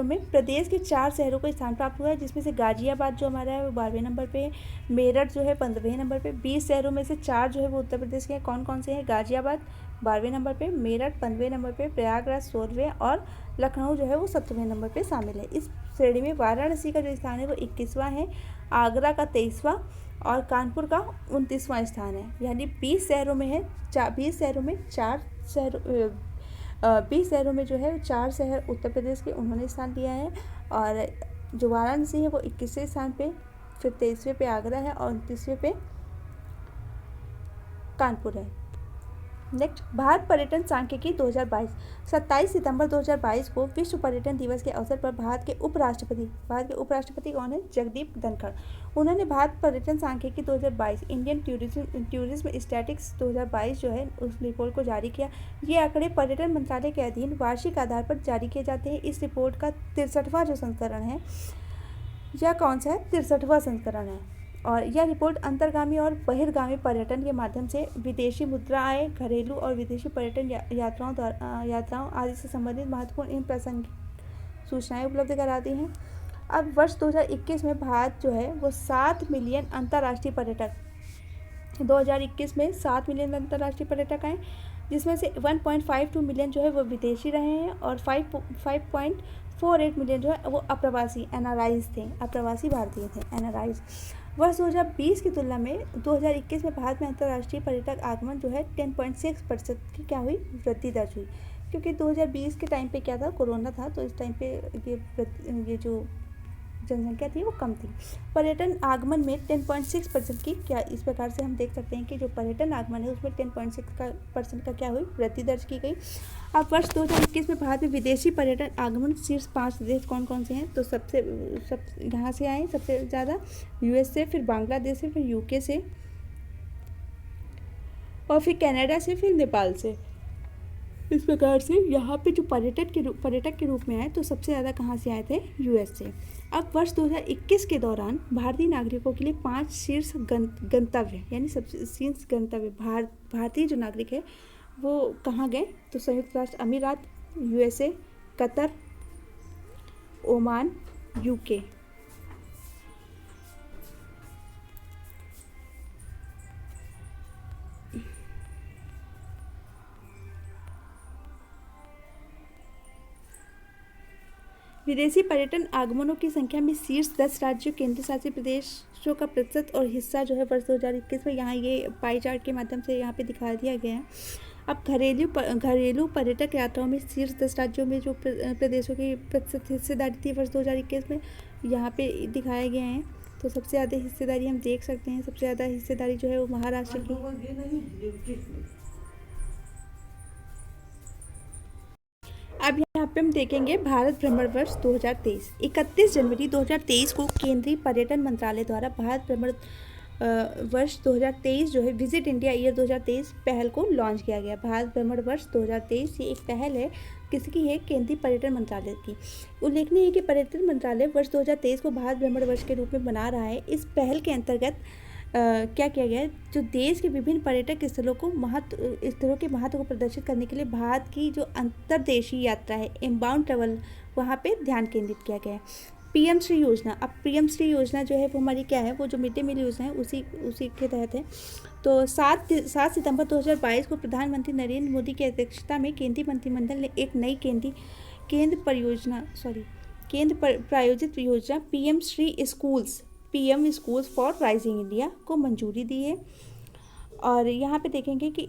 में प्रदेश के 4 शहरों को स्थान प्राप्त हुआ है, जिसमें से गाजियाबाद जो हमारा है वो 12वें नंबर पे है, मेरठ जो है 15वें नंबर पे। 20 शहरों में से 4 जो है वो उत्तर प्रदेश के हैं। कौन कौन से हैं? गाजियाबाद 12वें नंबर पे, मेरठ 15वें नंबर पे, प्रयागराज 16वें और लखनऊ जो है वो 17वें नंबर पे शामिल है। इस श्रेणी में वाराणसी का जो स्थान है वो 21वां है, आगरा का 23वां और कानपुर का 29वां स्थान है। यानी 20 शहरों में है 20 शहरों में 4 शहर उत्तर प्रदेश के उन्होंने स्थान लिया है, और जो वाराणसी है वो 21वें स्थान पे, फिर 23वें पे आगरा है और 29वें पे कानपुर है। नेक्स्ट, भारत पर्यटन सांख्यिकी 2022। 27 सितंबर 2022 को विश्व पर्यटन दिवस के अवसर पर भारत के उपराष्ट्रपति कौन है? जगदीप धनखड़। उन्होंने भारत पर्यटन सांख्यिकी 2022 इंडियन टूरिज्म स्टैटिस्टिक्स 2022 जो है उस रिपोर्ट को जारी किया। ये आंकड़े पर्यटन मंत्रालय के अधीन वार्षिक आधार पर जारी किए जाते हैं। इस रिपोर्ट का 63वां जो संस्करण है, यह कौन सा है? 63वां संस्करण है। और यह रिपोर्ट अंतर्गामी और बहिर्गामी पर्यटन के माध्यम से विदेशी मुद्रा आय, घरेलू और विदेशी पर्यटन यात्राओं आदि से संबंधित महत्वपूर्ण इन प्रासंगिक सूचनाएं उपलब्ध कराती हैं। अब वर्ष 2021 में भारत जो है वो 7 मिलियन अंतर्राष्ट्रीय पर्यटक, 2021 में 7 मिलियन अंतर्राष्ट्रीय पर्यटक आए, जिसमें से 1.52 मिलियन जो है वो विदेशी रहे हैं और 5.48 मिलियन जो है वो अप्रवासी NRIs थे, अप्रवासी भारतीय थे, NRIs। वर्ष 2020 की तुलना में 2021 में भारत में अंतर्राष्ट्रीय पर्यटक आगमन जो है 10.6% की क्या हुई? वृद्धि दर्ज हुई। क्योंकि 2020 के टाइम पे क्या था? कोरोना था, तो इस टाइम पे ये जो जनसंख्या थी वो कम थी। पर्यटन आगमन में 10.6% की क्या, इस प्रकार से हम देख सकते हैं कि जो पर्यटन आगमन है उसमें 10.6% का क्या हुई? वृद्धि दर्ज की गई। अब वर्ष 2021 में भारत में विदेशी पर्यटन आगमन शीर्ष 5 देश कौन कौन से हैं? तो यहाँ से आए सबसे ज़्यादा US से, फिर बांग्लादेश से, फिर UK से, और फिर कनाडा से, फिर नेपाल से। इस प्रकार से यहाँ पे जो पर्यटक के रूप में आए तो सबसे ज़्यादा कहाँ से आए थे? US से। अब वर्ष 2021 के दौरान भारतीय नागरिकों के लिए 5 शीर्ष गंतव्य, यानी सबसे शीर्ष गंतव्य भारतीय जो नागरिक है वो कहाँ गए? तो संयुक्त राष्ट्र अमीरात, USA, कतर, ओमान, UK। विदेशी पर्यटन आगमनों की संख्या में शीर्ष 10 राज्यों, केंद्र शासित प्रदेशों का प्रतिशत और हिस्सा जो है वर्ष 2021 में यहाँ ये पाई चार्ट के माध्यम से यहाँ पे दिखा दिया गया है। अब घरेलू पर्यटक यात्राओं में शीर्ष 10 राज्यों में जो प्रदेशों की प्रतिशत हिस्सेदारी थी वर्ष 2021 में यहाँ पे दिखाए गए हैं। तो सबसे ज़्यादा हिस्सेदारी हम देख सकते हैं, सबसे ज़्यादा हिस्सेदारी जो है वो महाराष्ट्र की। अब यहाँ पे हम देखेंगे भारत भ्रमण वर्ष 2023। 31 जनवरी 2023 को केंद्रीय पर्यटन मंत्रालय द्वारा भारत भ्रमण वर्ष 2023 जो है विजिट इंडिया ईयर 2023 पहल को लॉन्च किया गया। भारत भ्रमण वर्ष 2023 ये एक पहल है, किसकी है? केंद्रीय पर्यटन मंत्रालय की। उल्लेखनीय है कि पर्यटन मंत्रालय वर्ष 2023 को भारत भ्रमण वर्ष के रूप में मना रहा है। इस पहल के अंतर्गत क्या किया गया है? जो देश के विभिन्न पर्यटक स्थलों के महत्व को प्रदर्शित करने के लिए भारत की जो अंतर्देशीय यात्रा है, इनबाउंड ट्रैवल, वहाँ पे ध्यान केंद्रित किया गया है। PM श्री योजना, अब PM श्री योजना जो है वो हमारी क्या है? वो जो मिड डे मील योजना है उसी के तहत है। तो 7 सितंबर 2022 को प्रधानमंत्री नरेंद्र मोदी की अध्यक्षता में केंद्रीय मंत्रिमंडल ने एक नई केंद्र प्रायोजित योजना PM schools for rising India को मंजूरी दी है। और यहाँ पे देखेंगे कि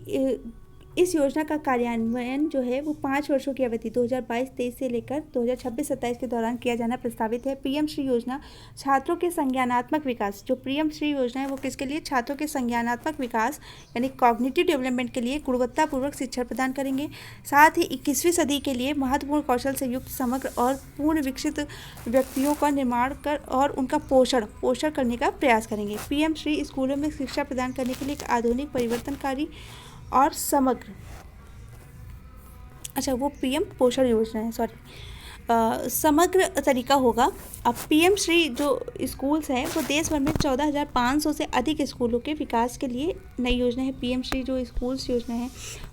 इस योजना का कार्यान्वयन जो है वो 5 वर्षों की अवधि 2022-23 से लेकर 2026-27 के दौरान किया जाना प्रस्तावित है। PM श्री योजना छात्रों के संज्ञानात्मक विकास, जो PM श्री योजना है वो किसके लिए? छात्रों के संज्ञानात्मक विकास यानी कॉग्निटिव डेवलपमेंट के लिए गुणवत्तापूर्वक शिक्षा प्रदान करेंगे। साथ ही 21वीं सदी के लिए महत्वपूर्ण कौशल से युक्त समग्र और पूर्ण विकसित व्यक्तियों का निर्माण कर और उनका पोषण करने का प्रयास करेंगे। PM श्री स्कूलों में शिक्षा प्रदान करने के लिए एक आधुनिक, परिवर्तनकारी और समग्र, अच्छा वो PM पोषण योजना है, समग्र तरीका होगा। अब PM श्री जो स्कूल्स हैं वो देश भर में 14,500 से अधिक स्कूलों के विकास के लिए नई योजना है। PM श्री जो स्कूल्स योजना है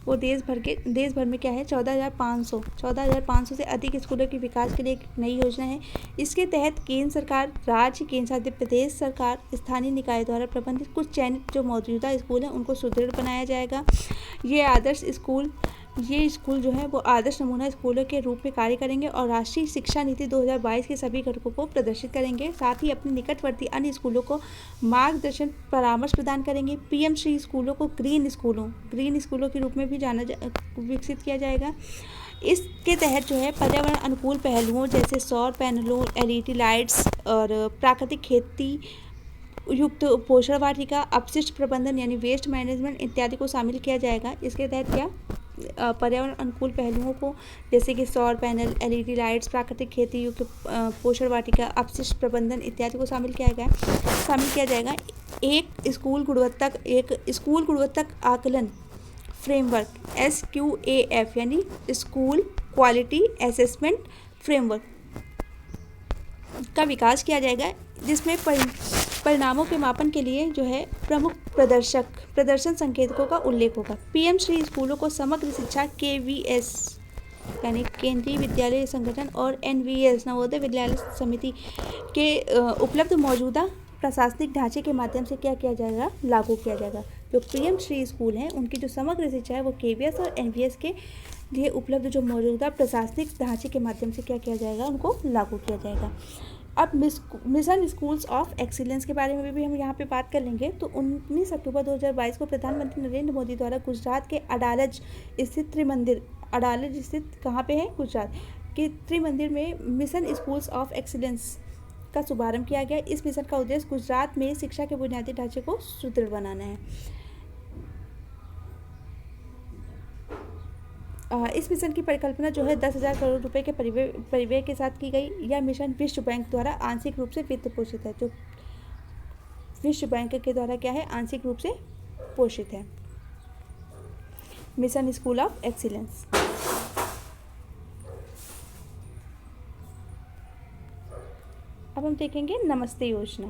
वो देश भर में क्या है? 14,500 से अधिक स्कूलों के विकास के लिए एक नई योजना है। इसके तहत केंद्र सरकार, राज्य, केंद्र शासित प्रदेश सरकार, स्थानीय निकाय द्वारा प्रबंधित कुछ चयनित जो मौजूदा स्कूल हैं उनको सुदृढ़ बनाया जाएगा। ये आदर्श स्कूल ये स्कूल जो है वो आदर्श नमूना स्कूलों के रूप में कार्य करेंगे और राष्ट्रीय शिक्षा नीति 2022 के सभी घटकों को प्रदर्शित करेंगे। साथ ही अपने निकटवर्ती अन्य स्कूलों को मार्गदर्शन परामर्श प्रदान करेंगे। पीएम श्री स्कूलों को ग्रीन स्कूलों के रूप में भी विकसित किया जाएगा। इसके तहत जो है पर्यावरण अनुकूल पहलुओं जैसे सौर पैनलों, एलईडी लाइट्स और प्राकृतिक खेती युक्त पोषण वाटिका, अपशिष्ट प्रबंधन यानी वेस्ट मैनेजमेंट इत्यादि को शामिल किया जाएगा। इसके तहत क्या पर्यावरण अनुकूल पहलुओं को जैसे कि सौर पैनल, एलईडी लाइट्स, प्राकृतिक खेती युक्त पोषण वाटिका, अपशिष्ट प्रबंधन इत्यादि को शामिल किया जाएगा। एक स्कूल गुणवत्ता आकलन फ्रेमवर्क SQAF यानी स्कूल क्वालिटी असेसमेंट फ्रेमवर्क का विकास किया जाएगा, जिसमें परिणामों के मापन के लिए जो है प्रमुख प्रदर्शन संकेतकों का उल्लेख होगा। पीएम श्री स्कूलों को समग्र शिक्षा KVS यानी केंद्रीय विद्यालय संगठन और NVS नवोदय विद्यालय समिति के उपलब्ध मौजूदा प्रशासनिक ढांचे के माध्यम से क्या किया जाएगा, लागू किया जाएगा। जो पीएम श्री स्कूल हैं उनकी जो समग्र शिक्षा है वो KVS और NVS के लिए उपलब्ध जो मौजूदा प्रशासनिक ढांचे के माध्यम से क्या किया जाएगा, उनको लागू किया जाएगा। अब मिशन स्कूल्स ऑफ एक्सीलेंस के बारे में भी हम यहाँ पे बात कर लेंगे। तो 19 अक्टूबर 2022 को प्रधानमंत्री नरेंद्र मोदी द्वारा गुजरात के अडालज स्थित कहाँ पे है, गुजरात के त्रिमंदिर में मिशन स्कूल्स ऑफ एक्सीलेंस का शुभारंभ किया गया। इस मिशन का उद्देश्य गुजरात में शिक्षा के बुनियादी ढांचे को सुदृढ़ बनाना है। इस मिशन की परिकल्पना जो है 10,000 करोड़ रुपए के परिव्यय के साथ की गई। यह मिशन विश्व बैंक द्वारा आंशिक रूप से वित्त पोषित है। जो विश्व बैंक के द्वारा क्या है, आंशिक रूप से पोषित है। Mission school of excellence. अब हम देखेंगे नमस्ते योजना।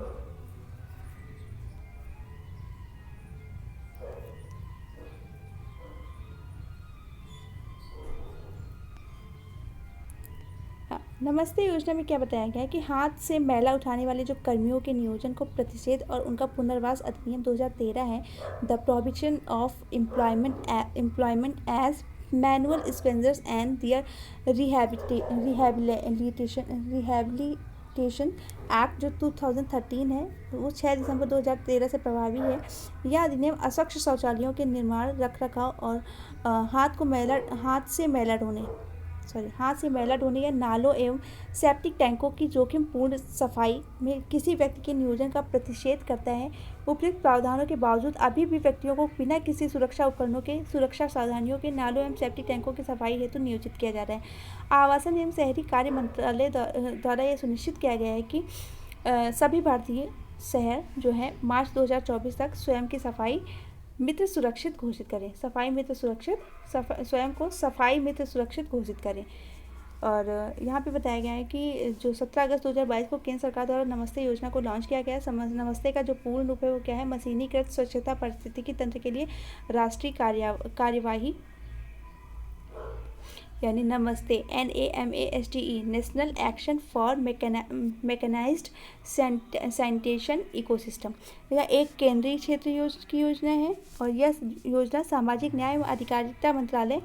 नमस्ते योजना में क्या बताया गया है कि हाथ से मैला उठाने वाले जो कर्मियों के नियोजन को प्रतिषेध और उनका पुनर्वास अधिनियम 2013 है। The prohibition of employment as manual scavengers and their rehabilitation act जो 2013 है वो 6 दिसंबर 2013 से प्रभावी है। यह अधिनियम अस्वच्छ शौचालयों के निर्माण, रखरखाव और हाथ से मैला ढोने या नालों एवं सेप्टिक टैंकों की जोखिमपूर्ण सफाई में किसी व्यक्ति के नियोजन का प्रतिषेध करता है। उपयुक्त प्रावधानों के बावजूद अभी भी व्यक्तियों को बिना किसी सुरक्षा उपकरणों के, सुरक्षा सावधानियों के नालों एवं सेप्टिक टैंकों की सफाई हेतु नियोजित किया जा रहा है। आवासन एवं शहरी कार्य मंत्रालय द्वारा यह सुनिश्चित किया गया है कि सभी भारतीय शहर जो है मार्च 2024 तक स्वयं की सफाई मित्र सुरक्षित घोषित करें। स्वयं को सफाई मित्र सुरक्षित घोषित करें। और यहाँ पे बताया गया है कि जो 17 अगस्त 2022 को केंद्र सरकार द्वारा नमस्ते योजना को लॉन्च किया गया है। नमस्ते का जो पूर्ण रूप है वो क्या है, मशीनीकृत स्वच्छता पारिस्थितिकी तंत्र के लिए राष्ट्रीय कार्यवाही यानी Namaste NAMASTE national action for mechanised sanitation ecosystem. यह एक केंद्रीय क्षेत्र की योजना है और यह योजना सामाजिक न्याय एवं अधिकारिता मंत्रालय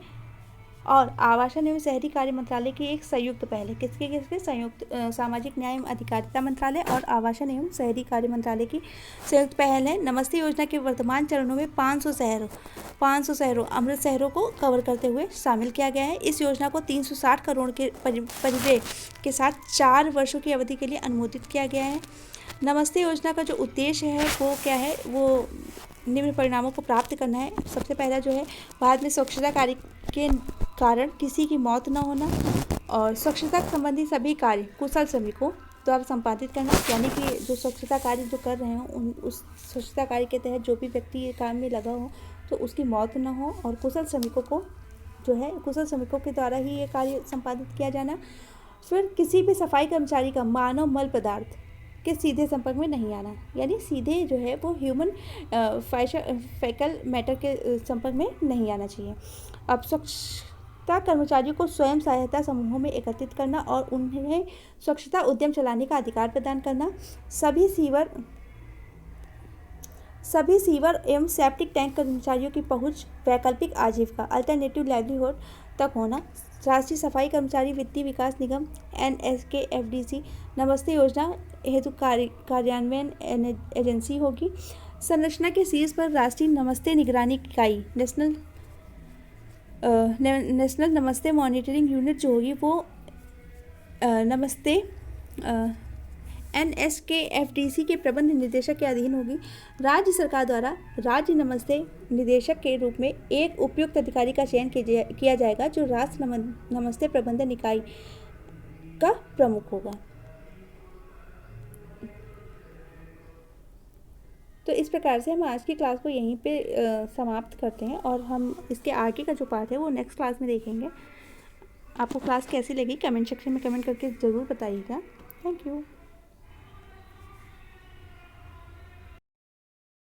और आवासन एवं शहरी कार्य मंत्रालय की एक संयुक्त पहल है। किसके संयुक्त, सामाजिक न्याय एवं अधिकारिता मंत्रालय और आवासन एवं शहरी कार्य मंत्रालय की संयुक्त पहल है। नमस्ते योजना के वर्तमान चरणों में 500 शहरों अमृत शहरों को कवर करते हुए शामिल किया गया है। इस योजना को 360 करोड़ के परिव्यय के साथ 4 वर्षों की अवधि के लिए अनुमोदित किया गया है। नमस्ते योजना का जो उद्देश्य है वो क्या है, वो निम्न परिणामों को प्राप्त करना है। सबसे पहला जो है, भारत में स्वच्छता कार्य के कारण किसी की मौत न होना और स्वच्छता संबंधी सभी कार्य कुशल श्रमिकों द्वारा संपादित करना, यानी कि जो स्वच्छता कार्य जो कर रहे हो उस स्वच्छता कार्य के तहत जो भी व्यक्ति ये काम में लगा हो तो उसकी मौत न हो और कुशल श्रमिकों के द्वारा ही ये कार्य संपादित किया जाना। फिर किसी भी सफाई कर्मचारी का मानव मल पदार्थ के सीधे संपर्क में नहीं आना, यानी सीधे जो है वो ह्यूमन फैकल मैटर के संपर्क में नहीं आना चाहिए। अब स्वच्छता कर्मचारियों को स्वयं सहायता समूहों में एकत्रित करना और उन्हें स्वच्छता उद्यम चलाने का अधिकार प्रदान करना। सभी सीवर एवं सेप्टिक टैंक कर्मचारियों की पहुंच वैकल्पिक आजीविका अल्टरनेटिव लाइवलीहुड तक होना। राष्ट्रीय सफाई कर्मचारी वित्तीय विकास निगम NSKFDC नमस्ते योजना हेतु कार्यान्वयन एजेंसी होगी। संरचना के शीर्ष पर राष्ट्रीय नमस्ते निगरानी इकाई नेशनल नमस्ते मॉनिटरिंग यूनिट जो होगी वो नमस्ते NSKFDC के प्रबंध निदेशक के अधीन होगी। राज्य सरकार द्वारा राज्य नमस्ते निदेशक के रूप में एक उपयुक्त अधिकारी का चयन किया जाएगा जो राष्ट्र नमस्ते प्रबंधन इकाई का प्रमुख होगा। तो इस प्रकार से हम आज की क्लास को यहीं पे समाप्त करते हैं और हम इसके आगे का जो पार्ट है वो नेक्स्ट क्लास में देखेंगे। आपको क्लास कैसी लगी कमेंट सेक्शन में कमेंट करके ज़रूर बताइएगा। Thank you.